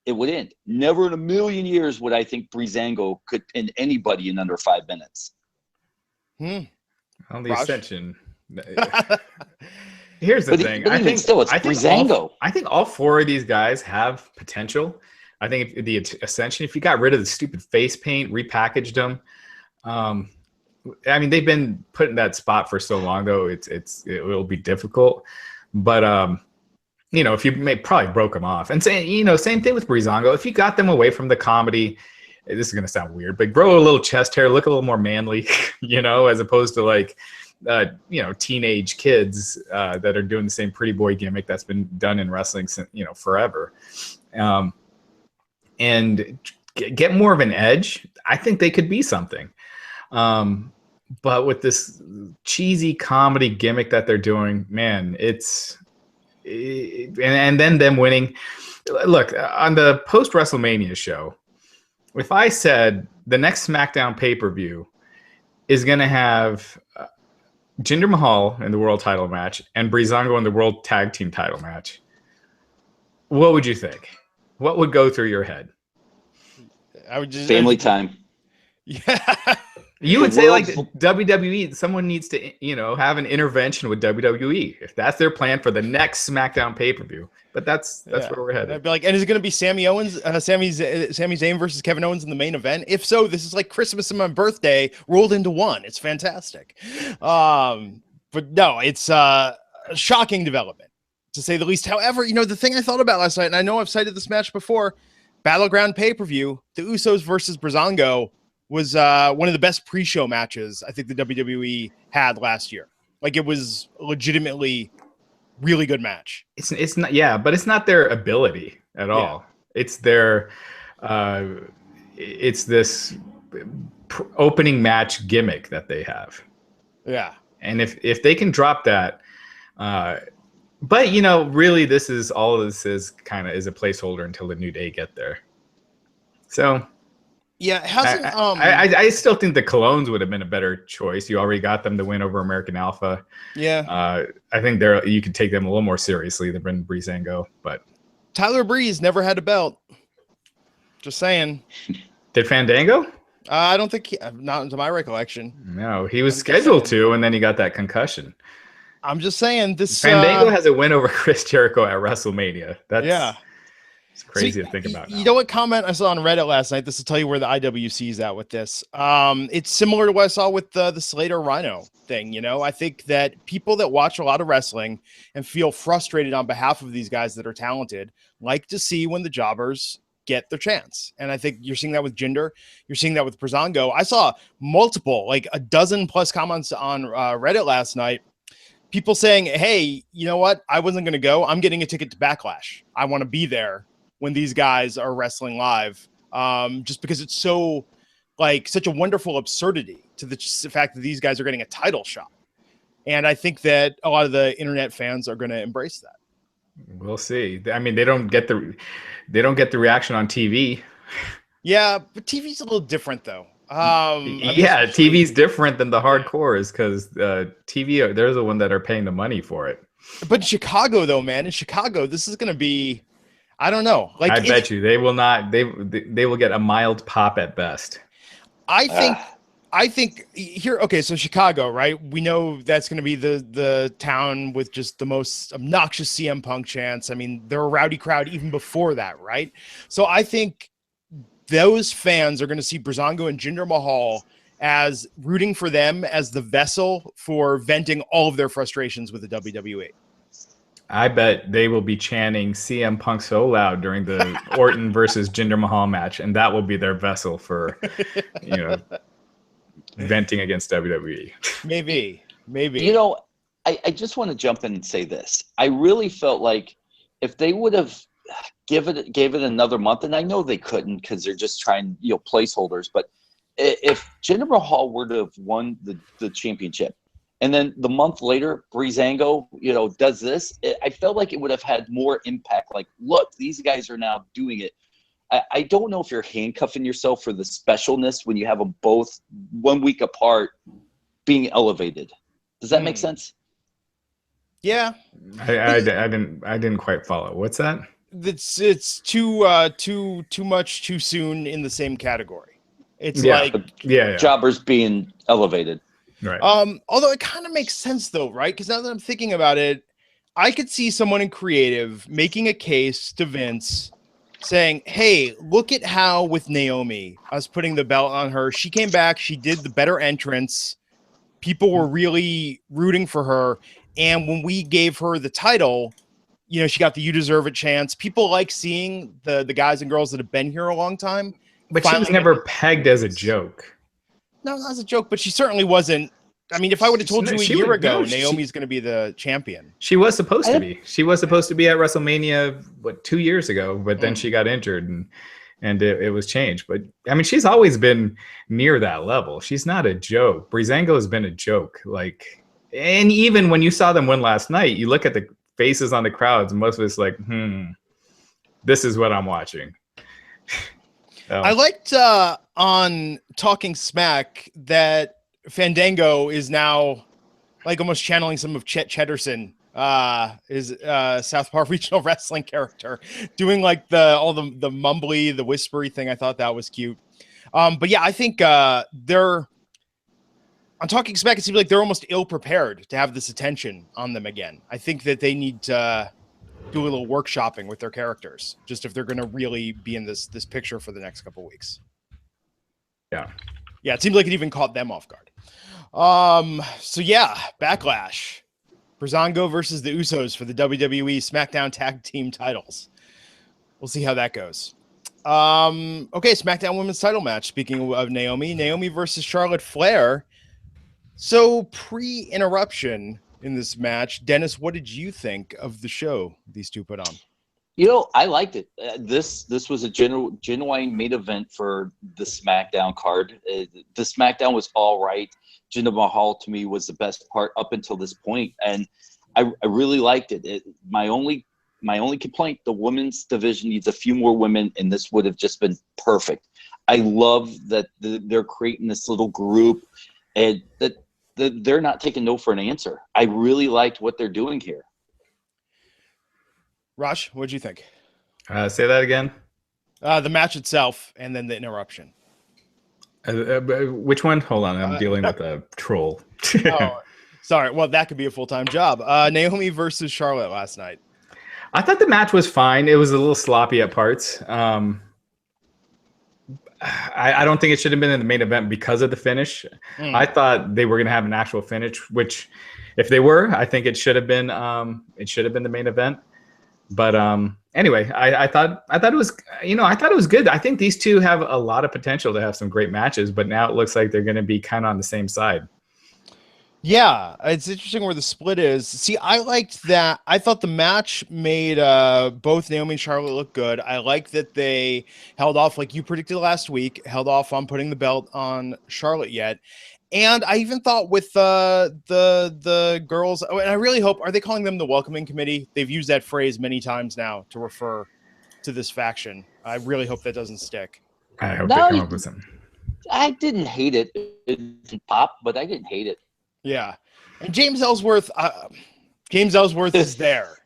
S3: it would end. Never in a million years would I think Breezango could pin anybody in under 5 minutes.
S2: On the Ascension. Here's the thing.
S3: I think still, it's Breezango.
S2: I think all four of these guys have potential. I think the Ascension, if you got rid of the stupid face paint, repackaged them. I mean, they've been put in that spot for so long, though. It will be difficult. But if you probably broke them off, and same thing with Breezango. If you got them away from the comedy, this is gonna sound weird, but grow a little chest hair, look a little more manly, as opposed to like, teenage kids that are doing the same pretty boy gimmick that's been done in wrestling since forever. And get more of an edge, I think they could be something. But with this cheesy comedy gimmick that they're doing, man, and then them winning. Look, on the post-WrestleMania show, if I said the next SmackDown pay-per-view is going to have Jinder Mahal in the world title match and Breezango in the world tag team title match, what would you think? What would go through your head?
S3: I would just family time.
S1: Yeah.
S2: You would say like WWE, someone needs to, have an intervention with WWE if that's their plan for the next SmackDown pay-per-view. But that's where we're headed.
S1: I'd be like, and is it going to be Sami Zayn versus Kevin Owens in the main event? If so, this is like Christmas and my birthday rolled into one. It's fantastic. But no, it's a shocking development to say the least. However, the thing I thought about last night, and I know I've cited this match before, Battleground pay-per-view, the Usos versus Breezango was one of the best pre-show matches I think the WWE had last year. Like, it was legitimately really good match.
S2: It's not, but it's not their ability at all. It's their it's this opening match gimmick that they have.
S1: Yeah.
S2: And if they can drop that, but really this is a placeholder until the New Day get there. So
S1: yeah, hasn't
S2: I still think the Colognes would have been a better choice. You already got them to win over American Alpha.
S1: Yeah.
S2: I think you could take them a little more seriously than Breezango, but
S1: Tyler Breeze never had a belt. Just saying.
S2: Did Fandango?
S1: I don't think not to my recollection.
S2: No, he was scheduled to, and then he got that concussion.
S1: I'm just saying this.
S2: Fandango has a win over Chris Jericho at WrestleMania. That's it's crazy to think about.
S1: You know what comment I saw on Reddit last night? This will tell you where the IWC is at with this. It's similar to what I saw with the Slater Rhino thing. You know, I think that people that watch a lot of wrestling and feel frustrated on behalf of these guys that are talented like to see when the jobbers get their chance. And I think you're seeing that with Jinder. You're seeing that with Breezango. I saw multiple, like a dozen plus comments on Reddit last night. People saying, hey, you know what? I wasn't going to go. I'm getting a ticket to Backlash. I want to be there when these guys are wrestling live, just because it's so like such a wonderful absurdity to the fact that these guys are getting a title shot. And I think that a lot of the internet fans are going to embrace that.
S2: We'll see. I mean, they don't get the reaction on TV.
S1: Yeah, but TV's a little different though.
S2: Yeah, TV's different than the hardcores because TV, they're the one that are paying the money for it.
S1: But in Chicago though, man, in Chicago, this is going to be, I don't know. Like
S2: I bet you they will not. They will get a mild pop at best. I think here. Okay, so Chicago, right? We know that's going to be the town with just the most obnoxious CM Punk chants. I mean, they're a rowdy crowd even before that, right? So I think those fans are going to see Breezango and Jinder Mahal as rooting for them as the vessel for venting all of their frustrations with the WWE. I bet they will be chanting CM Punk so loud during the Orton versus Jinder Mahal match, and that will be their vessel for, venting against WWE.
S1: Maybe.
S3: You know, I just want to jump in and say this. I really felt like if they would have gave it another month, and I know they couldn't because they're just trying, placeholders, but if Jinder Mahal were to have won the championship, and then the month later, Breezango, does this, I felt like it would have had more impact. Like, look, these guys are now doing it. I don't know if you're handcuffing yourself for the specialness when you have them both 1 week apart being elevated. Does that make sense?
S1: Yeah.
S2: I didn't quite follow. What's that?
S1: It's too much too soon in the same category. It's like
S3: jobbers being elevated.
S2: Right.
S1: Although it kind of makes sense though, right? Because now that I'm thinking about it, I could see someone in creative making a case to Vince saying, hey, look at how with Naomi, us putting the belt on her, she came back, she did the better entrance. People were really rooting for her. And when we gave her the title, she got the "you deserve it" chance. People like seeing the guys and girls that have been here a long time.
S2: But she was never pegged as a joke.
S1: No, not as a joke, but she certainly wasn't. I mean, if I would have told you a year ago, Naomi's going to be the champion.
S2: She was supposed to be. She was supposed to be at WrestleMania, 2 years ago, but then she got injured and it was changed. But I mean, she's always been near that level. She's not a joke. Breezango has been a joke. And even when you saw them win last night, you look at the faces on the crowds, and most of it's like, this is what I'm watching.
S1: I liked on Talking Smack that Fandango is now like almost channeling some of Chet Cheddarson, his South Park regional wrestling character, doing like all the mumbly, the whispery thing. I thought that was cute. But yeah, I think they're on Talking Smack. It seems like they're almost ill prepared to have this attention on them again. I think that they need to do a little workshopping with their characters, just if they're going to really be in this picture for the next couple of weeks.
S2: Yeah.
S1: It seems like it even caught them off guard. So yeah, Backlash. Breezango versus the Usos for the WWE SmackDown Tag Team titles. We'll see how that goes. Okay, SmackDown Women's title match. Speaking of Naomi versus Charlotte Flair. So pre-interruption in this match, Dennis, what did you think of the show these two put on?
S3: I liked it. This was a genuine main event for the SmackDown card. The SmackDown was all right. Jinder Mahal to me was the best part up until this point, and I really liked it. My only complaint: the women's division needs a few more women, and this would have just been perfect. I love that they're creating this little group, and that they're not taking no for an answer. I really liked what they're doing here.
S1: Raj, what'd you think?
S2: Say that again.
S1: The match itself, and then the interruption.
S2: Which one? Hold on, I'm dealing with a troll.
S1: Oh, sorry. Well, that could be a full-time job. Naomi versus Charlotte last night.
S2: I thought the match was fine. It was a little sloppy at parts. I don't think it should have been in the main event because of the finish. I thought they were going to have an actual finish, which, if they were, I think it should have been. It should have been the main event. But anyway, I thought it was. I thought it was good. I think these two have a lot of potential to have some great matches. But now it looks like they're going to be kind of on the same side.
S1: Yeah, it's interesting where the split is. See, I liked that. I thought the match made both Naomi and Charlotte look good. I like that they held off, like you predicted last week, held off on putting the belt on Charlotte yet. And I even thought with the girls, and I really hope, are they calling them the welcoming committee? They've used that phrase many times now to refer to this faction. I really hope that doesn't stick.
S2: I hope they come up with something.
S3: I didn't hate it. It didn't pop, but I didn't hate it.
S1: Yeah, and James Ellsworth is there.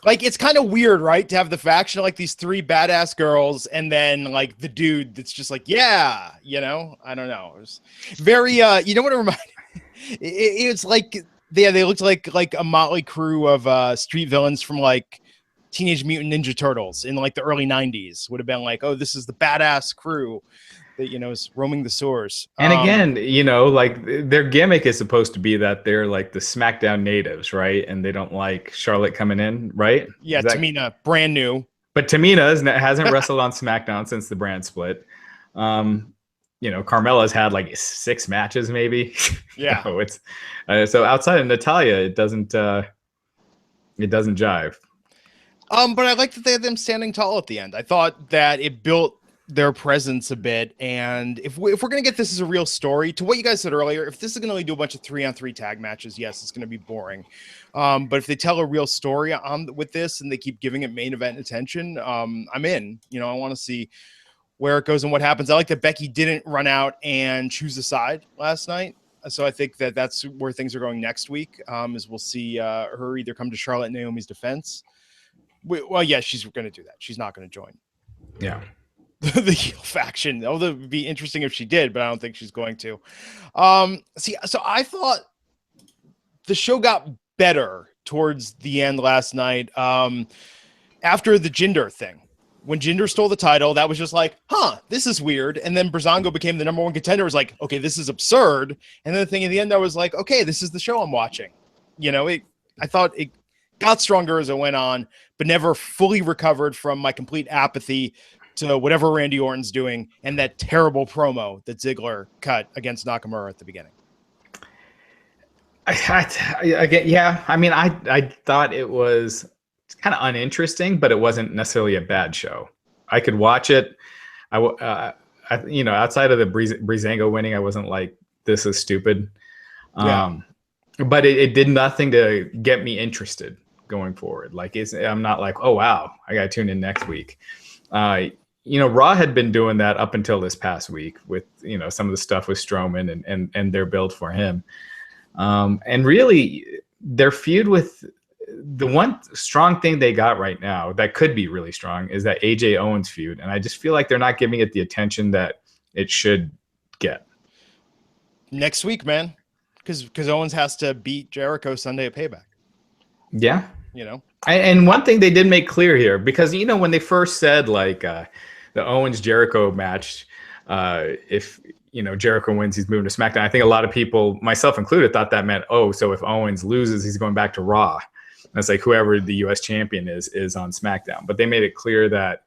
S1: Like, it's kind of weird, right, to have the faction of, like, these three badass girls, and then like the dude that's just like, yeah, I don't know. It was very, what it reminded me? It's like they looked like a motley crew of street villains from like Teenage Mutant Ninja Turtles in like the early '90s. Would have been like, oh, this is the badass crew that is roaming the sewers.
S2: And again, like their gimmick is supposed to be that they're like the SmackDown natives, right? And they don't like Charlotte coming in, right?
S1: Yeah, Tamina, brand new.
S2: But Tamina hasn't wrestled on SmackDown since the brand split. Carmella's had like 6 matches, maybe.
S1: Yeah.
S2: It's so outside of Natalya, it doesn't jive.
S1: But I like that they had them standing tall at the end. I thought that it built their presence a bit, and if we're gonna get this as a real story, to what you guys said earlier, if this is gonna only do a bunch of 3-on-3 tag matches, yes, it's gonna be boring. But if they tell a real story with this and they keep giving it main event attention, I'm in. I want to see where it goes and what happens. I like that Becky didn't run out and choose a side last night, so I think that that's where things are going next week. Is we'll see her either come to Charlotte and Naomi's defense. Well, yeah, she's going to do that. She's not going to join.
S2: Yeah.
S1: The heel faction. Although it would be interesting if she did, but I don't think she's going to. So I thought the show got better towards the end last night. After the Jinder thing, when Jinder stole the title, that was just like, this is weird. And then Breezango became the #1 contender. It was like, okay, this is absurd. And then the thing at the end, I was like, okay, this is the show I'm watching. I thought it got stronger as it went on, but never fully recovered from my complete apathy to whatever Randy Orton's doing and that terrible promo that Ziggler cut against Nakamura at the beginning.
S2: I thought it was kind of uninteresting, but it wasn't necessarily a bad show. I could watch it. Outside of the Breezango winning, I wasn't like, this is stupid. But it did nothing to get me interested going forward. Like, I'm not like, oh wow, I got to tune in next week. Raw had been doing that up until this past week with, some of the stuff with Strowman and their build for him. And really their feud with the one strong thing they got right now that could be really strong is that AJ Owens feud. And I just feel like they're not giving it the attention that it should get.
S1: Next week, man, because Owens has to beat Jericho Sunday at Payback.
S2: Yeah. And one thing they did make clear here, because, when they first said like the Owens Jericho match, if, Jericho wins, he's moving to SmackDown. I think a lot of people, myself included, thought that meant, so if Owens loses, he's going back to Raw. And it's like whoever the U.S. champion is on SmackDown. But they made it clear that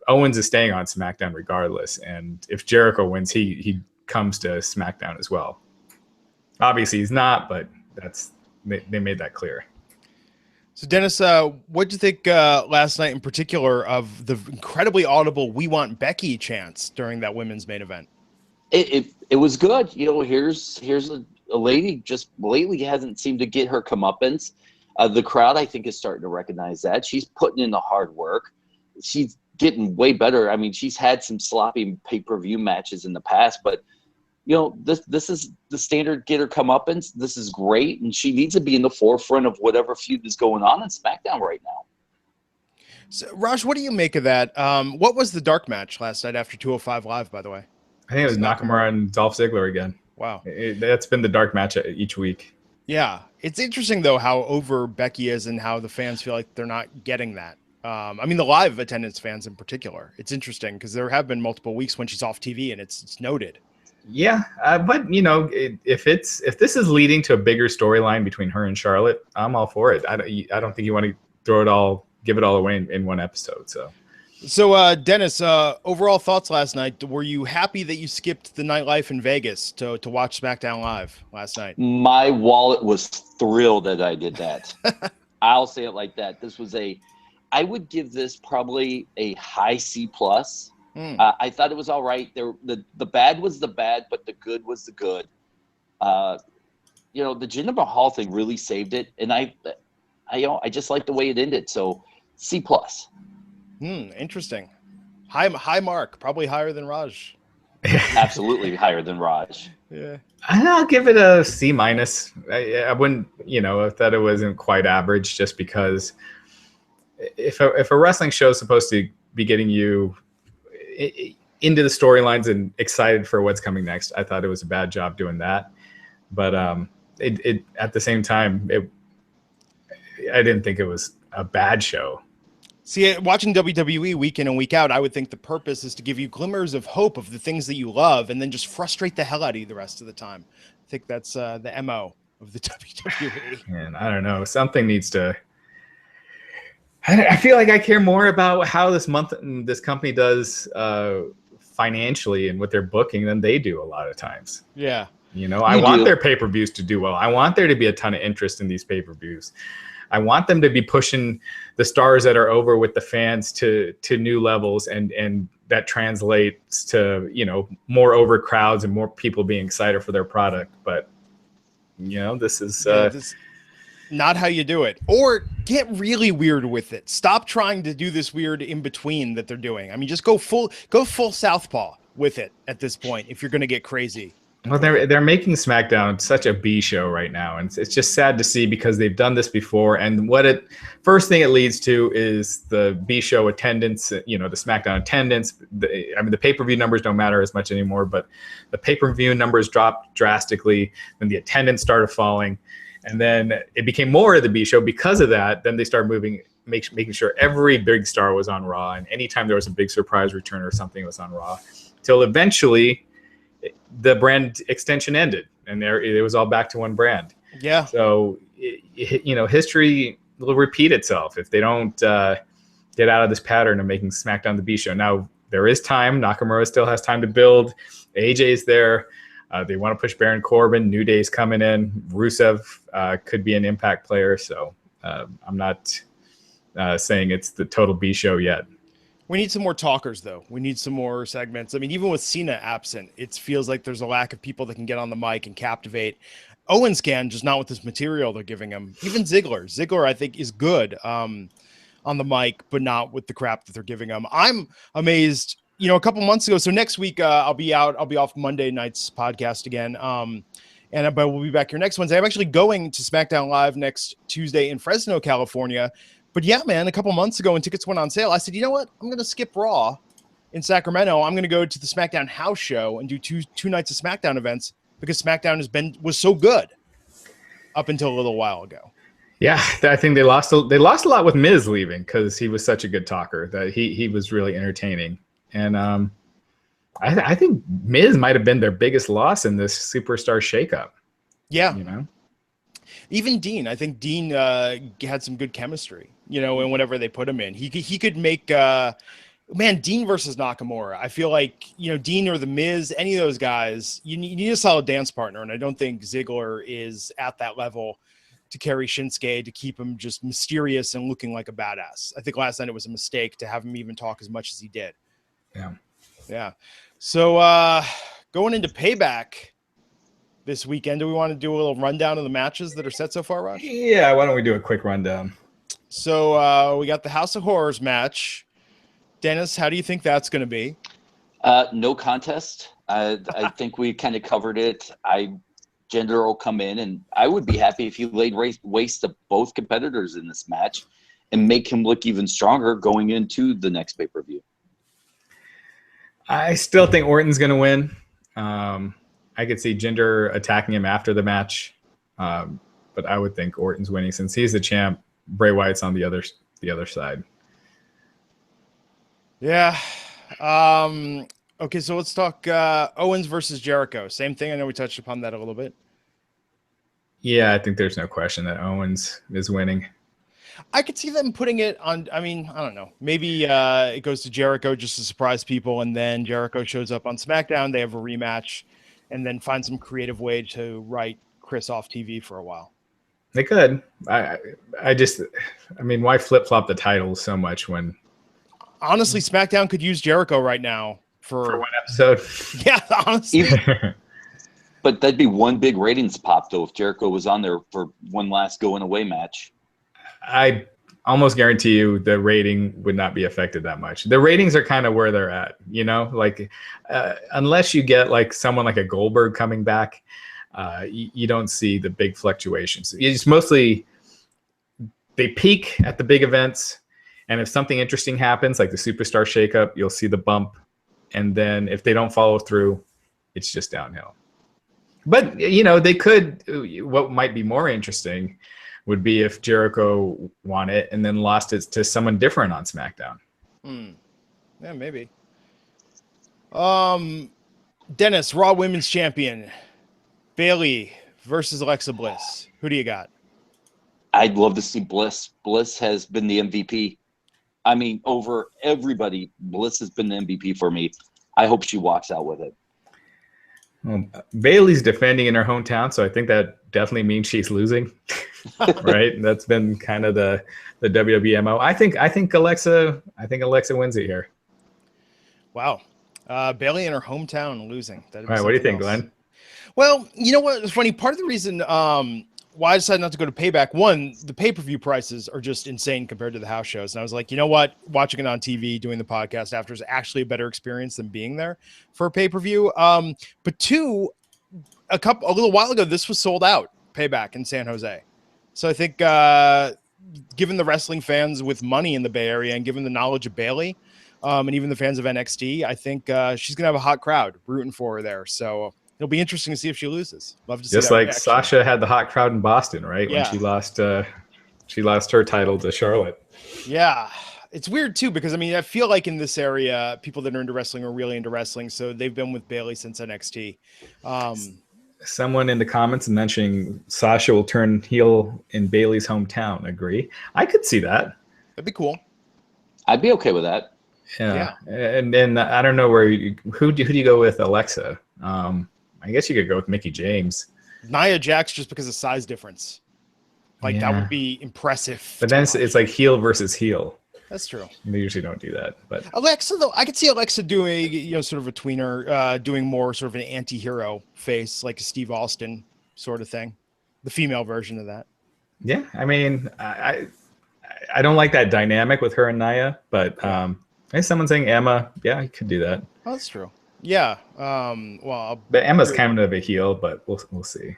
S2: Owens is staying on SmackDown regardless. And if Jericho wins, he comes to SmackDown as well. Obviously he's not, but they made that clear.
S1: So Dennis, what did you think last night in particular of the incredibly audible "We Want Becky" chants during that women's main event?
S3: It was good. Here's a lady just lately hasn't seemed to get her comeuppance. The crowd, I think, is starting to recognize that. She's putting in the hard work. She's getting way better. I mean, she's had some sloppy pay-per-view matches in the past, but this is the standard get her comeuppance. This is great, and she needs to be in the forefront of whatever feud is going on in SmackDown right now.
S1: So, Raj, what do you make of that? What was the dark match last night after 205 Live, by the way?
S2: I think it was Nakamura and Dolph Ziggler again.
S1: Wow.
S2: That's been the dark match each week.
S1: Yeah. It's interesting, though, how over Becky is and how the fans feel like they're not getting that. I mean, the live attendance fans in particular. It's interesting because there have been multiple weeks when she's off TV and it's noted.
S2: Yeah, but you know, if this is leading to a bigger storyline between her and Charlotte, I'm all for it. I don't think you want to give it all away in one episode.
S1: So, Dennis, overall thoughts last night. Were you happy that you skipped the nightlife in Vegas to watch SmackDown Live last night?
S3: My wallet was thrilled that I did that. I'll say it like that. I would give this probably a high C+. I thought it was all right. The bad was the bad, but the good was the good. The Jinder Mahal thing really saved it, and I just like the way it ended. So C+.
S1: Interesting. High mark, probably higher than Raj.
S3: Absolutely higher than Raj.
S1: Yeah.
S2: I'll give it a C-. I wouldn't, I thought it wasn't quite average, just because if a wrestling show is supposed to be getting you into the storylines and excited for what's coming next, I thought it was a bad job doing that. But it at the same time, I didn't think it was a bad show.
S1: See, watching WWE week in and week out, I would think the purpose is to give you glimmers of hope of the things that you love and then just frustrate the hell out of you the rest of the time. I think that's the MO of the WWE.
S2: And I don't know, something needs to... I feel like I care more about how this company does financially and what they're booking than they do a lot of times.
S1: Yeah.
S2: I want their pay-per-views to do well. I want there to be a ton of interest in these pay-per-views. I want them to be pushing the stars that are over with the fans to new levels, and that translates to, more over crowds and more people being excited for their product. But, this is...
S1: not how you do it. Or get really weird with it. Stop trying to do this weird in between that they're doing. I mean, just go full southpaw with it at this point if you're going to get crazy.
S2: Well, they're making SmackDown such a B show right now, and it's just sad to see because they've done this before. And first thing it leads to is the B show attendance. The SmackDown attendance. The pay-per-view numbers don't matter as much anymore, but the pay-per-view numbers dropped drastically. Then the attendance started falling. And then it became more of the B show because of that. Then they started making sure every big star was on Raw. And anytime there was a big surprise return or something, was on Raw. Till eventually the brand extension ended. And it was all back to one brand.
S1: Yeah.
S2: So, history will repeat itself if they don't get out of this pattern of making SmackDown the B show. Now, there is time. Nakamura still has time to build. AJ's there. They want to push Baron Corbin. New Day's coming in. Rusev could be an impact player. So I'm not saying it's the total B show yet.
S1: We need some more talkers, though. We need some more segments. I mean, even with Cena absent, it feels like there's a lack of people that can get on the mic and captivate. Owens can, just not with this material they're giving him. Even Ziggler. Ziggler, I think, is good on the mic, but not with the crap that they're giving him. I'm amazed. A couple months ago. So next week I'll be off Monday night's podcast again. But we'll be back here next Wednesday. I'm actually going to SmackDown Live next Tuesday in Fresno, California. But yeah, man, a couple months ago when tickets went on sale, I said, you know what? I'm going to skip Raw in Sacramento. I'm going to go to the SmackDown house show and do two nights of SmackDown events because SmackDown was so good up until a little while ago.
S2: Yeah, I think they lost a lot with Miz leaving because he was such a good talker that he was really entertaining. And I think Miz might have been their biggest loss in this superstar shakeup.
S1: Yeah. Even Dean. I think Dean had some good chemistry, and whatever they put him in. He could make Dean versus Nakamura. I feel like, Dean or The Miz, any of those guys, you need a solid dance partner. And I don't think Ziggler is at that level to carry Shinsuke, to keep him just mysterious and looking like a badass. I think last night it was a mistake to have him even talk as much as he did. Yeah. So going into Payback this weekend, do we want to do a little rundown of the matches that are set so far, Raj?
S2: Yeah, why don't we do a quick rundown?
S1: So we got the House of Horrors match. Dennis, how do you think that's going to be?
S3: No contest. I think we kind of covered it. Jinder will come in, and I would be happy if you laid waste to both competitors in this match. and make him look even stronger going into the next pay-per-view.
S2: I still think Orton's going to win. I could see Jinder attacking him after the match, but I would think Orton's winning since he's the champ. Bray Wyatt's on the other side.
S1: Yeah. Okay, so let's talk Owens versus Jericho. Same thing. I know we touched upon that a little bit.
S2: Yeah, I think there's no question that Owens is winning.
S1: I could see them putting it on. I mean, I don't know. Maybe it goes to Jericho just to surprise people, and then Jericho shows up on SmackDown. They have a rematch, and then find some creative way to write Chris off TV for a while.
S2: They could. I mean, why flip flop the titles so much when?
S1: Honestly, SmackDown could use Jericho right now for
S2: one episode.
S1: Yeah, honestly.
S3: But that'd be one big ratings pop, though, if Jericho was on there for one last going away match.
S2: I almost guarantee you the rating would not be affected that much. The ratings are kind of where they're at, you know, like unless you get like someone like a Goldberg coming back, you don't see the big fluctuations. It's mostly they peak at the big events. And if something interesting happens, like the superstar shakeup, you'll see the bump. And then if they don't follow through, it's just downhill. But, you know, they could, what might be more interesting would be if Jericho won it and then lost it to someone different on SmackDown.
S1: Yeah, maybe. Dennis, Raw Women's Champion, Bayley versus Alexa Bliss. Who do you got?
S3: I'd love to see Bliss. Bliss has been the MVP. I mean, over everybody, Bliss has been the MVP for me. I hope she walks out with it.
S2: Well, Bayley's defending in her hometown, so I think that definitely means she's losing, right? That's been kind of the WWE MO. I think Alexa wins it here.
S1: Wow, Bayley in her hometown losing.
S2: All right, what do you think, Glenn?
S1: Well, you know what? It's funny. Part of the reason why I decided not to go to Payback, one, the pay-per-view prices are just insane compared to the house shows. And I was like, you know what? Watching it on TV, doing the podcast after is actually a better experience than being there for a pay-per-view. But two, a little while ago, this was sold out, Payback in San Jose. So I think given the wrestling fans with money in the Bay Area and given the knowledge of Bayley and even the fans of NXT, I think she's going to have a hot crowd rooting for her there. So it'll be interesting to see if she loses. Love to see.
S2: Just like reaction. Sasha had the hot crowd in Boston, right?
S1: Yeah.
S2: When she lost her title to Charlotte.
S1: Yeah. It's weird too, because I mean, I feel like in this area, people that are into wrestling are really into wrestling. So they've been with Bayley since NXT.
S2: Someone in the comments mentioning Sasha will turn heel in Bayley's hometown. Agree. I could see that.
S1: That'd be cool.
S3: I'd be okay with that.
S2: Yeah. And then I don't know who do you go with, Alexa? I guess you could go with Mickie James.
S1: Nia Jax, just because of size difference. Like that would be impressive.
S2: But then it's like heel versus heel.
S1: That's true.
S2: They usually don't do that. But
S1: Alexa, though, I could see Alexa doing, you know, sort of a tweener, doing more sort of an anti-hero face, like a Steve Austin sort of thing. The female version of that.
S2: Yeah, I mean, I don't like that dynamic with her and Nia, but hey, someone saying Emma, yeah, I could do that.
S1: Oh, that's true. Yeah. Well,
S2: but Emma's kind of a heel, but we'll see.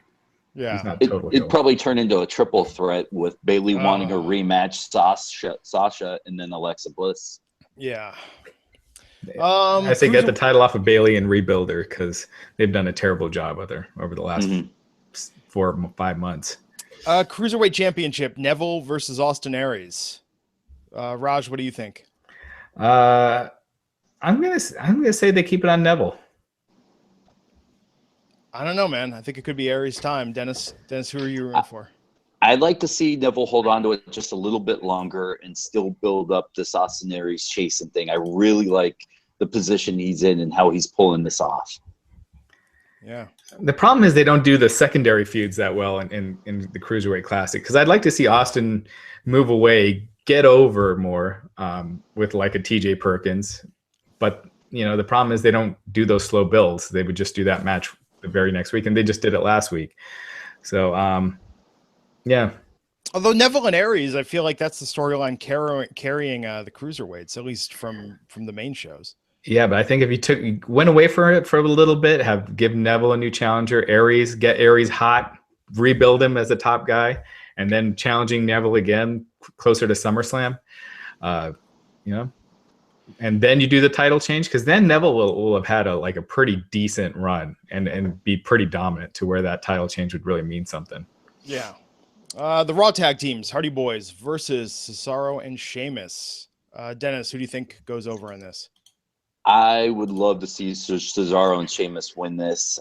S1: Yeah.
S3: It'd probably turn into a triple threat with Bayley wanting a rematch, Sasha, and then Alexa Bliss.
S1: Yeah.
S2: I say get the title off of Bayley and rebuild her because they've done a terrible job with her over the last 4 or 5 months.
S1: Cruiserweight Championship, Neville versus Austin Aries. Raj, what do you think?
S2: I'm gonna say they keep it on Neville.
S1: I don't know, man. I think it could be Aries' time. Dennis, who are you rooting for?
S3: I'd like to see Neville hold on to it just a little bit longer and still build up this Austin Aries chasing thing. I really like the position he's in and how he's pulling this off.
S1: Yeah.
S2: The problem is they don't do the secondary feuds that well in the Cruiserweight Classic, because I'd like to see Austin move away, get over more with like a TJ Perkins. But, you know, the problem is they don't do those slow builds. They would just do that match the very next week, and they just did it last week. So, yeah.
S1: Although Neville and Aries, I feel like that's the storyline carrying the Cruiserweights, at least from the main shows.
S2: Yeah, but I think if you went away from it for a little bit, give Neville a new challenger, Aries, get Aries hot, rebuild him as a top guy, and then challenging Neville again closer to SummerSlam, you know, and then you do the title change, because then Neville will have had a pretty decent run and be pretty dominant to where that title change would really mean something.
S1: Yeah. The Raw tag teams, Hardy Boys versus Cesaro and Sheamus. Dennis, who do you think goes over in this?
S3: I would love to see Cesaro and Sheamus win this.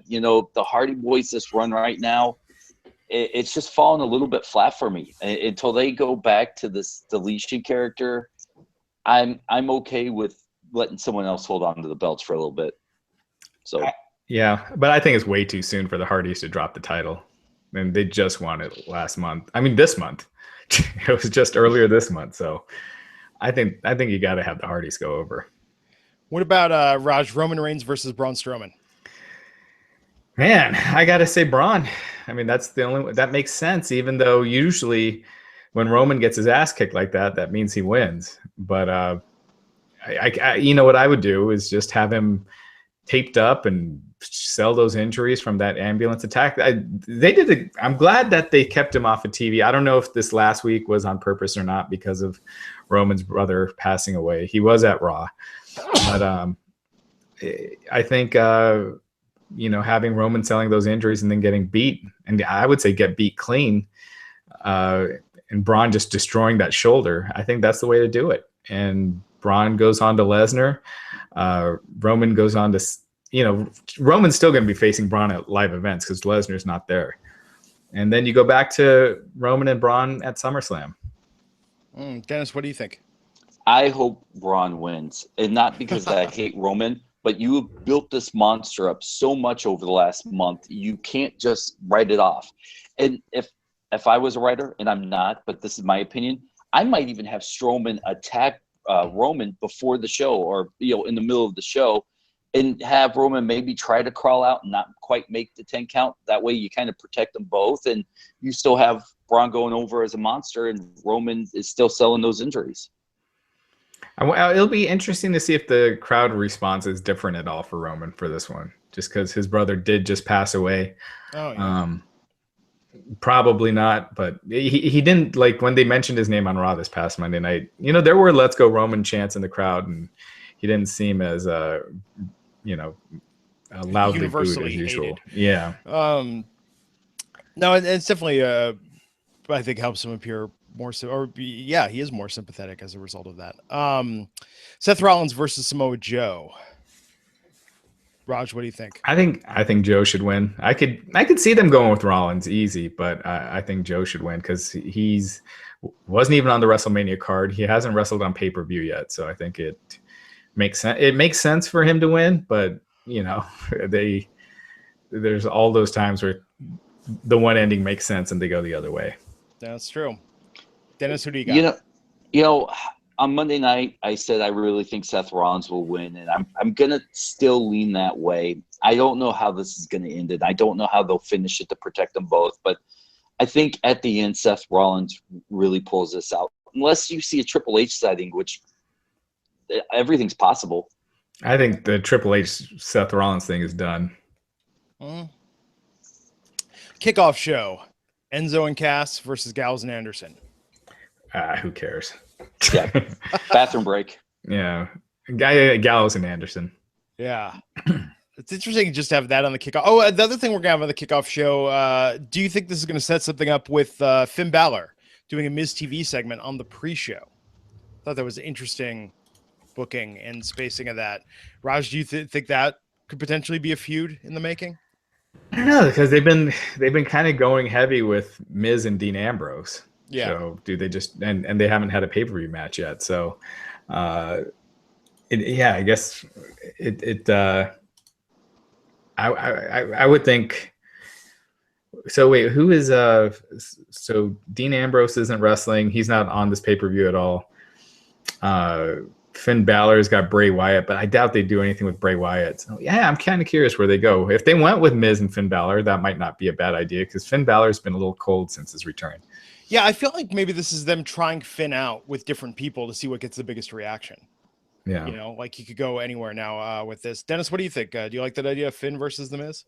S3: You know, the Hardy Boys, this run right now, it's just fallen a little bit flat for me until they go back to this deletion character. I'm okay with letting someone else hold on to the belts for a little bit. So
S2: yeah, but I think it's way too soon for the Hardys to drop the title. And they just won it last month. I mean, this month. It was just earlier this month. So I think you got to have the Hardys go over.
S1: What about Roman Reigns versus Braun Strowman?
S2: Man, I got to say Braun. I mean, that's the only that makes sense, even though usually when Roman gets his ass kicked like that, that means he wins. But I you know what I would do is just have him taped up and sell those injuries from that ambulance attack. I'm glad that they kept him off of TV. I don't know if this last week was on purpose or not because of Roman's brother passing away. He was at Raw. But I think, you know, having Roman selling those injuries and then getting beat, and I would say get beat clean, and Braun just destroying that shoulder, I think that's the way to do it. And Braun goes on to Lesnar. Roman goes on to, you know, Roman's still going to be facing Braun at live events because Lesnar's not there. And then you go back to Roman and Braun at SummerSlam.
S1: Dennis, what do you think?
S3: I hope Braun wins, and not because I hate Roman, but you have built this monster up so much over the last month. You can't just write it off. And if I was a writer, and I'm not, but this is my opinion, I might even have Strowman attack Roman before the show, or in the middle of the show, and have Roman maybe try to crawl out and not quite make the 10 count. That way you kind of protect them both, and you still have Braun going over as a monster, and Roman is still selling those injuries.
S2: It'll be interesting to see if the crowd response is different at all for Roman for this one, just because his brother did just pass away.
S1: Oh, yeah.
S2: Probably not, but he didn't, like, when they mentioned his name on Raw this past Monday night, you know, there were "Let's Go Roman" chants in the crowd, and he didn't seem as you know, loudly booed as usual. Hated. Yeah.
S1: No, it's definitely I think helps him appear more so, or yeah, he is more sympathetic as a result of that. Seth Rollins versus Samoa Joe. Raj, what do you think?
S2: I think Joe should win. I could see them going with Rollins easy, but I think Joe should win because he's wasn't even on the WrestleMania card. He hasn't wrestled on pay-per-view yet, so I think it makes sense. It makes sense for him to win, but you know, there's all those times where the one ending makes sense and they go the other way.
S1: That's true. Dennis, who do you got?
S3: You know, on Monday night, I said I really think Seth Rollins will win, and I'm gonna still lean that way. I don't know how this is gonna end, and I don't know how they'll finish it to protect them both. But I think at the end, Seth Rollins really pulls this out, unless you see a Triple H sighting, which everything's possible.
S2: I think the Triple H Seth Rollins thing is done.
S1: Kickoff show: Enzo and Cass versus Gallows and Anderson.
S2: Who cares?
S3: Yeah. Bathroom break.
S2: Yeah. Gallows and Anderson.
S1: Yeah. It's interesting just to have that on the kickoff. Oh, the other thing we're going to have on the kickoff show, do you think this is going to set something up with Finn Balor doing a Miz TV segment on the pre-show? I thought that was interesting booking and spacing of that. Raj, do you think that could potentially be a feud in the making?
S2: I don't know, because they've been kind of going heavy with Miz and Dean Ambrose.
S1: Yeah.
S2: So do they just and they haven't had a pay-per-view match yet. So I guess I would think. So wait, who is so Dean Ambrose isn't wrestling. He's not on this pay-per-view at all. Finn Balor's got Bray Wyatt, but I doubt they do anything with Bray Wyatt. So yeah, I'm kind of curious where they go. If they went with Miz and Finn Balor, that might not be a bad idea because Finn Balor's been a little cold since his return.
S1: Yeah, I feel like maybe this is them trying Finn out with different people to see what gets the biggest reaction.
S2: Yeah.
S1: You know, like he could go anywhere now with this. Dennis, what do you think? Do you like that idea of Finn versus The Miz?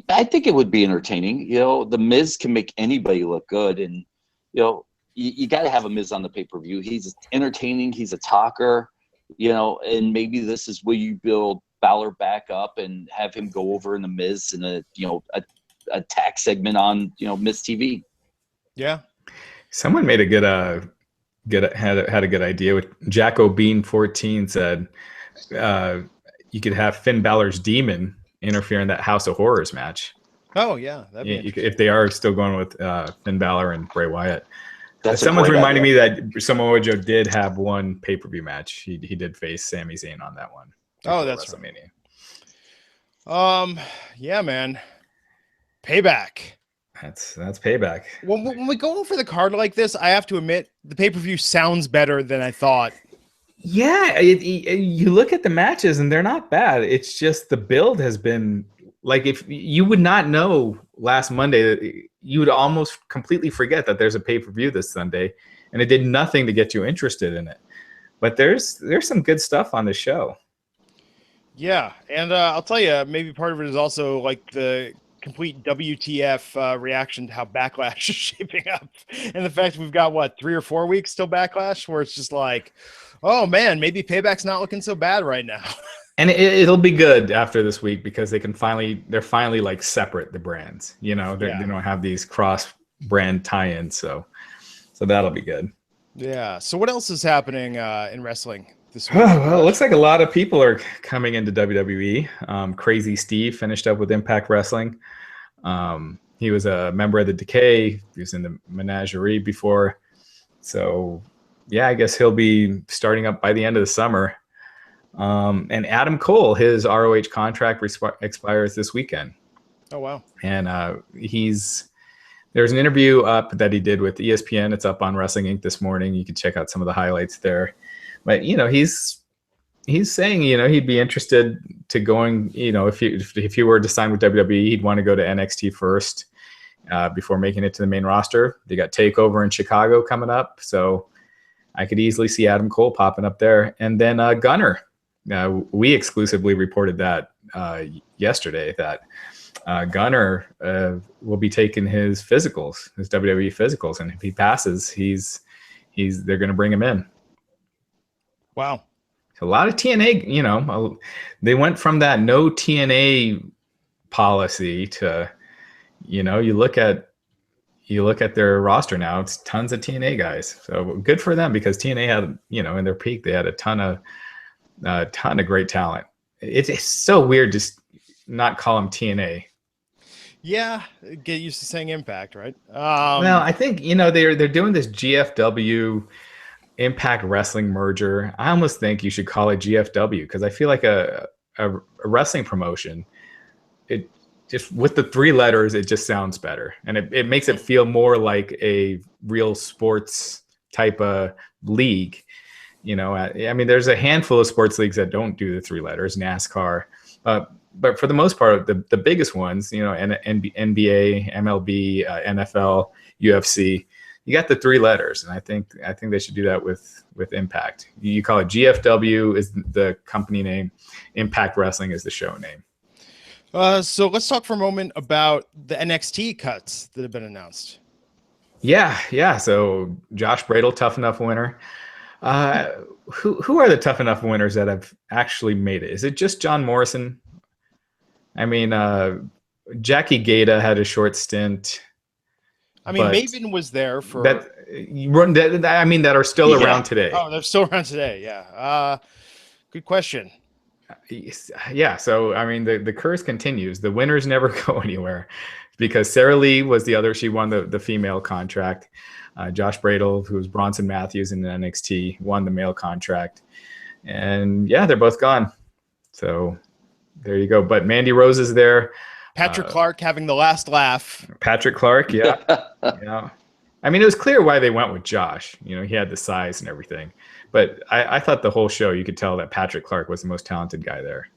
S3: I think it would be entertaining. You know, The Miz can make anybody look good. And, you know, you got to have a Miz on the pay-per-view. He's entertaining. He's a talker, and maybe this is where you build Balor back up and have him go over in the Miz in a tag segment on, Miz TV.
S1: Yeah.
S2: Someone made a good had a good idea. With Jacko Bean 14 said you could have Finn Balor's demon interfere in that House of Horrors match.
S1: Oh yeah, that'd be
S2: if they are still going with Finn Balor and Bray Wyatt.
S3: Someone's
S2: reminding me that Samoa Joe did have one pay-per-view match. He did face Sami Zayn on that one.
S1: Oh, that's
S2: WrestleMania.
S1: Right. Yeah, man. Payback.
S2: That's Payback.
S1: When we go over the card like this, I have to admit the pay-per-view sounds better than I thought.
S2: Yeah, you look at the matches and they're not bad. It's just the build has been like, if you would not know last Monday, you would almost completely forget that there's a pay-per-view this Sunday, and it did nothing to get you interested in it. But there's some good stuff on the show.
S1: Yeah, and I'll tell you, maybe part of it is also like the complete WTF reaction to how Backlash is shaping up, and the fact we've got 3 or 4 weeks till Backlash, where it's just like, oh man, maybe Payback's not looking so bad right now.
S2: And it'll be good after this week because they're finally like separate the brands. They don't have these cross brand tie-ins, so that'll be good.
S1: Yeah. So what else is happening in wrestling this week?
S2: Well, it looks like a lot of people are coming into WWE. Crazy Steve finished up with Impact Wrestling. He was a member of the Decay. He was in the Menagerie before. So, yeah, I guess he'll be starting up by the end of the summer. And Adam Cole, his ROH contract expires this weekend.
S1: Oh, wow.
S2: And there's an interview up that he did with ESPN. It's up on Wrestling Inc. this morning. You can check out some of the highlights there. But, he's saying, he'd be interested to going, if he were to sign with WWE, he'd want to go to NXT first before making it to the main roster. They got TakeOver in Chicago coming up. So I could easily see Adam Cole popping up there. And then Gunner. We exclusively reported that yesterday that Gunner will be taking his physicals, his WWE physicals, and if he passes, they're going to bring him in.
S1: Wow.
S2: A lot of TNA, they went from that no TNA policy to, you look at their roster now, it's tons of TNA guys. So good for them because TNA had, in their peak, they had a ton of great talent. It's so weird to not call them TNA.
S1: Yeah, get used to saying Impact, right?
S2: Well, I think they're doing this GFW Impact Wrestling merger. I almost think you should call it GFW because I feel like a wrestling promotion. It just with the 3 letters, it just sounds better, and it makes it feel more like a real sports type of league. I mean, there's a handful of sports leagues that don't do the 3 letters, NASCAR, but for the most part, the biggest ones, NBA, MLB, NFL, UFC, you got the 3 letters, and I think they should do that with Impact. You call it GFW is the company name, Impact Wrestling is the show name.
S1: So let's talk for a moment about the NXT cuts that have been announced.
S2: Yeah. So Josh Bradle, Tough Enough winner. Who are the Tough Enough winners that have actually made it? Is it just John Morrison? I mean, Jackie Gata had a short stint.
S1: I mean, Maven was there for
S2: that are still around today.
S1: Oh, they're still around today. Yeah. Good question.
S2: Yeah. So, I mean, the curse continues. The winners never go anywhere because Sarah Lee was the other. She won the female contract. Josh Bradle, who was Bronson Matthews in the NXT, won the male contract. And yeah, they're both gone. So there you go. But Mandy Rose is there.
S1: Patrick Clark having the last laugh.
S2: Patrick Clark, yeah. Yeah. I mean, it was clear why they went with Josh. He had the size and everything. But I thought the whole show, you could tell that Patrick Clark was the most talented guy there.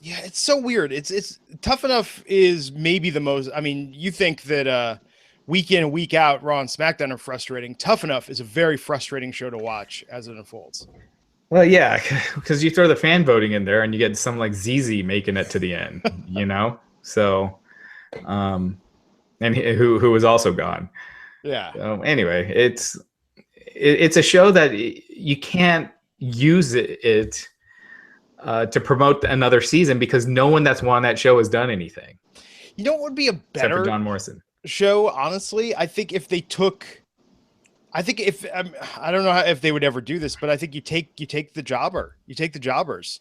S1: Yeah, it's so weird. It's Tough Enough is maybe the most. I mean, you think that week in and week out, Raw and SmackDown are frustrating. Tough Enough is a very frustrating show to watch as it unfolds.
S2: Well, yeah, because you throw the fan voting in there and you get some like ZZ making it to the end, So, and who was also gone.
S1: Yeah.
S2: So anyway, it's a show that you can't use it to promote another season because no one that's won that show has done anything.
S1: You know what would be a
S2: Except for
S1: better
S2: John Morrison
S1: show, honestly? I think if they took, I think if I don't know if they would ever do this, but I think you take the jobbers,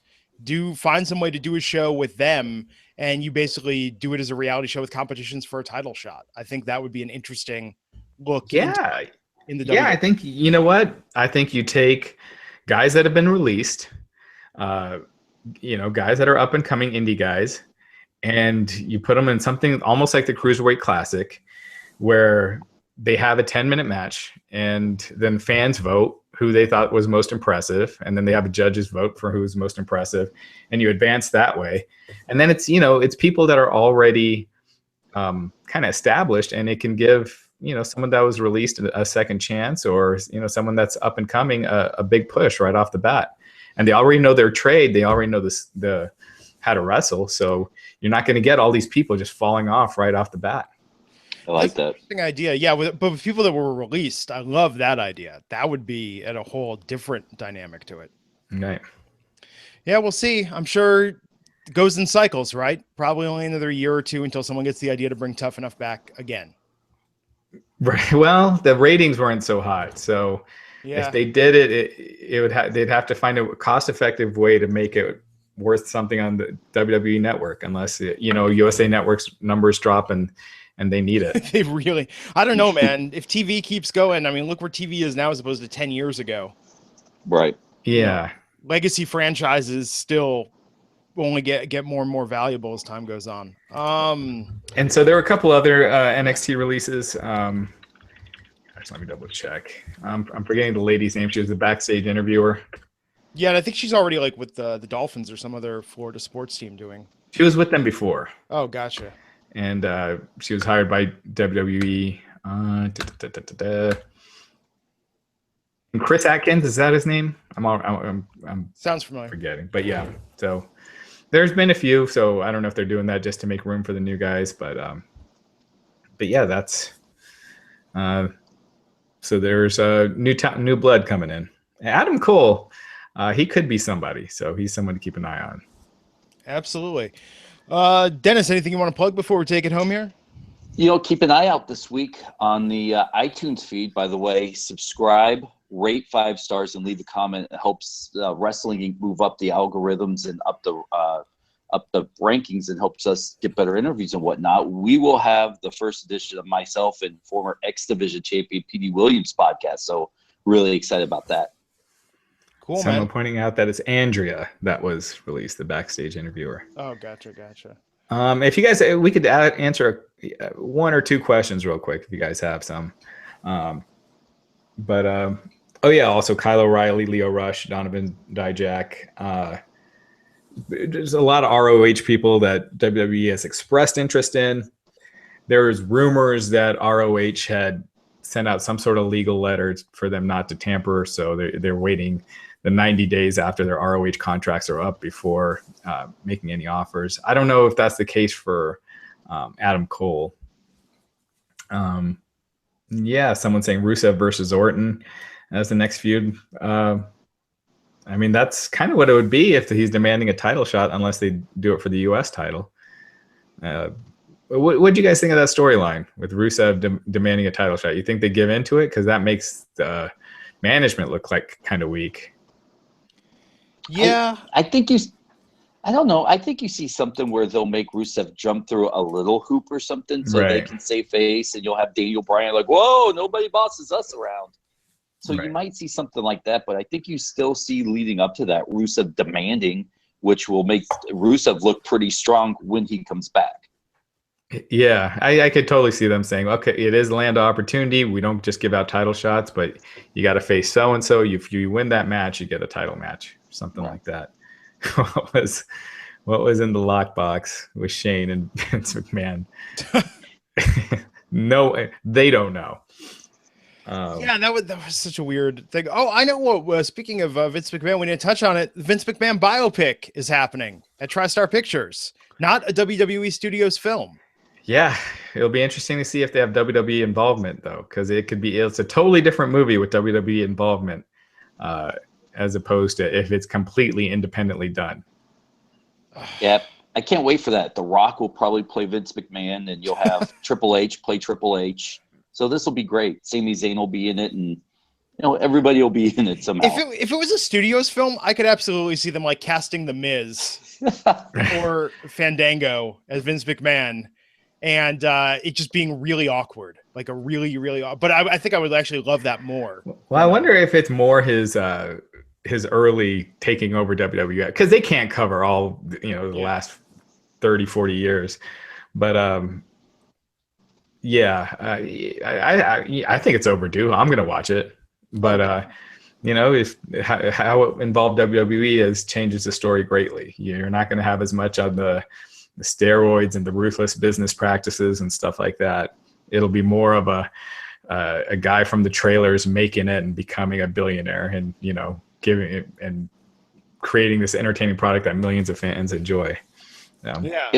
S1: find some way to do a show with them, and you basically do it as a reality show with competitions for a title shot. I think that would be an interesting look.
S2: Yeah.
S1: In the
S2: I think, you know what? I think you take guys that have been released, guys that are up and coming indie guys, and you put them in something almost like the Cruiserweight Classic where they have a 10-minute match and then fans vote who they thought was most impressive. And then they have a judge's vote for who's most impressive, and you advance that way. And then it's people that are already kind of established, and it can give, someone that was released a second chance, or, someone that's up and coming a big push right off the bat. And they already know their trade. They already know how to wrestle. So you're not going to get all these people just falling off right off the bat.
S3: I like that.
S1: Interesting idea. Yeah. But with people that were released, I love that idea. That would be at a whole different dynamic to it.
S2: Right.
S1: Yeah, we'll see. I'm sure it goes in cycles, right? Probably only another year or two until someone gets the idea to bring Tough Enough back again.
S2: Right. Well, the ratings weren't so hot, so if they did it, they'd have to find a cost-effective way to make it worth something on the WWE Network, unless USA Network's numbers drop and they need it.
S1: They really, I don't know, man. If TV keeps going, I mean, look where TV is now as opposed to 10 years ago.
S3: Right.
S2: Yeah.
S1: Legacy franchises still only get more and more valuable as time goes on.
S2: And so there were a couple other NXT releases. Let me double check. I'm forgetting the lady's name. She was the backstage interviewer.
S1: Yeah, and I think she's already like with the Dolphins or some other Florida sports team doing.
S2: She was with them before.
S1: Oh, gotcha.
S2: And she was hired by WWE. And Chris Atkins, is that his name? I'm
S1: sounds familiar.
S2: Forgetting, but yeah. So there's been a few. So I don't know if they're doing that just to make room for the new guys, but yeah, that's. So there's new blood coming in. Adam Cole, he could be somebody. So he's someone to keep an eye on.
S1: Absolutely. Dennis, anything you want to plug before we take it home here?
S3: Keep an eye out this week on the iTunes feed. By the way, subscribe, rate 5 stars, and leave a comment. It helps Wrestling move up the algorithms and up the rankings, and helps us get better interviews and whatnot. We will have the first edition of myself and former X Division champion P.D. Williams podcast. So really excited about that.
S1: Cool,
S2: Someone
S1: man.
S2: pointing out that it's Andrea that was released, the backstage interviewer.
S1: Oh, gotcha.
S2: If you guys, we could answer 1 or 2 questions real quick if you guys have some. Also Kyle O'Reilly, Leo Rush, Donovan Dijak. There's a lot of ROH people that WWE has expressed interest in. There's rumors that ROH had sent out some sort of legal letter for them not to tamper, so they're waiting the 90 days after their ROH contracts are up before making any offers. I don't know if that's the case for Adam Cole. Someone saying Rusev versus Orton as the next feud. That's kind of what it would be if he's demanding a title shot, unless they do it for the U.S. title. What do you guys think of that storyline with Rusev demanding a title shot? You think they give into it? Because that makes the management look like kind of weak.
S1: Yeah.
S3: I don't know. I think you see something where they'll make Rusev jump through a little hoop or something so they can save face, and you'll have Daniel Bryan like, whoa, nobody bosses us around. So you might see something like that, but I think you still see leading up to that Rusev demanding, which will make Rusev look pretty strong when he comes back.
S2: Yeah, I could totally see them saying, okay, it is land of opportunity. We don't just give out title shots, but you got to face so-and-so. If you win that match, you get a title match, something like that. What was in the lockbox with Shane and Vince McMahon? No, they don't know.
S1: That was such a weird thing. Oh, I know what. Speaking of Vince McMahon, we didn't touch on it. The Vince McMahon biopic is happening at TriStar Pictures, not a WWE Studios film.
S2: Yeah, it'll be interesting to see if they have WWE involvement though, because it's a totally different movie with WWE involvement, as opposed to if it's completely independently done.
S3: Yep. I can't wait for that. The Rock will probably play Vince McMahon, and you'll have Triple H play Triple H. So this will be great. Sami Zayn will be in it, and everybody will be in it somehow.
S1: If it was a studios film, I could absolutely see them like casting The Miz or Fandango as Vince McMahon, and it just being really awkward, like a really, really. But I think I would actually love that more.
S2: Well, I wonder if it's more his early taking over WWE, because they can't cover all the last 30, 40 years. But I think it's overdue. I'm gonna watch it. But if how it involved WWE changes the story greatly. You're not going to have as much of the steroids and the ruthless business practices and stuff like that. It'll be more of a guy from the trailers making it and becoming a billionaire, and giving it and creating this entertaining product that millions of fans enjoy.
S1: Yeah.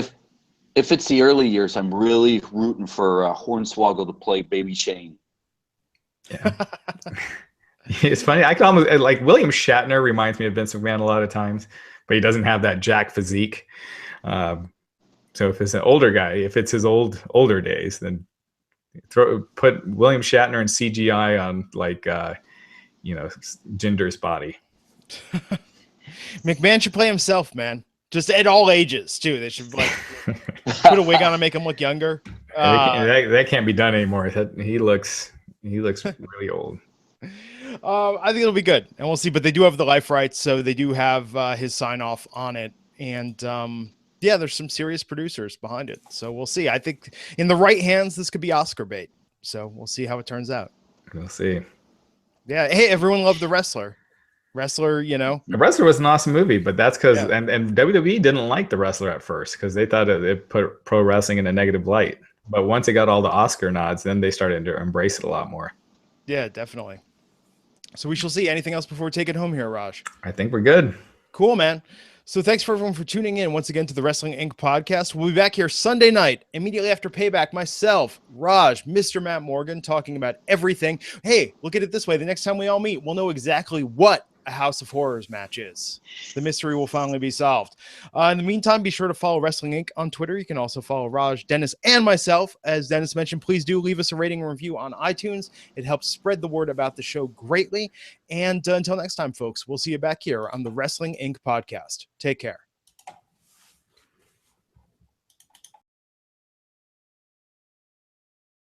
S3: If it's the early years, I'm really rooting for Hornswoggle to play Baby Shane.
S2: Yeah. It's funny. I can almost like William Shatner reminds me of Vince McMahon a lot of times, but he doesn't have that jack physique. So if it's an older guy, if it's his older days, then put William Shatner and CGI on like Jinder's body.
S1: McMahon should play himself, man. Just at all ages too. They should like put a wig on and make him look younger.
S2: That can't be done anymore. He looks really old.
S1: I think it'll be good, and we'll see. But they do have the life rights, so they do have his sign off on it. And there's some serious producers behind it, so we'll see. I think in the right hands, this could be Oscar bait. So we'll see how it turns out.
S2: We'll see.
S1: Yeah. Hey, everyone loved The Wrestler. The
S2: Wrestler was an awesome movie, but that's because and WWE didn't like The Wrestler at first because they thought it put pro wrestling in a negative light. But once it got all the Oscar nods, then they started to embrace it a lot more.
S1: Yeah, definitely. So we shall see. Anything else before we take it home here, Raj?
S2: I think we're good.
S1: Cool, man. So thanks for everyone for tuning in once again to the Wrestling Inc. podcast. We'll be back here Sunday night, immediately after Payback. Myself, Raj, Mr. Matt Morgan, talking about everything. Hey, look at it this way. The next time we all meet, we'll know exactly what a House of Horrors match is. The mystery will finally be solved. In the meantime, be sure to follow Wrestling Inc. on Twitter. You can also follow Raj, Dennis, and myself. As Dennis mentioned, please do leave us a rating and review on iTunes. It helps spread the word about the show greatly. And until next time, folks, we'll see you back here on the Wrestling Inc. podcast. Take care.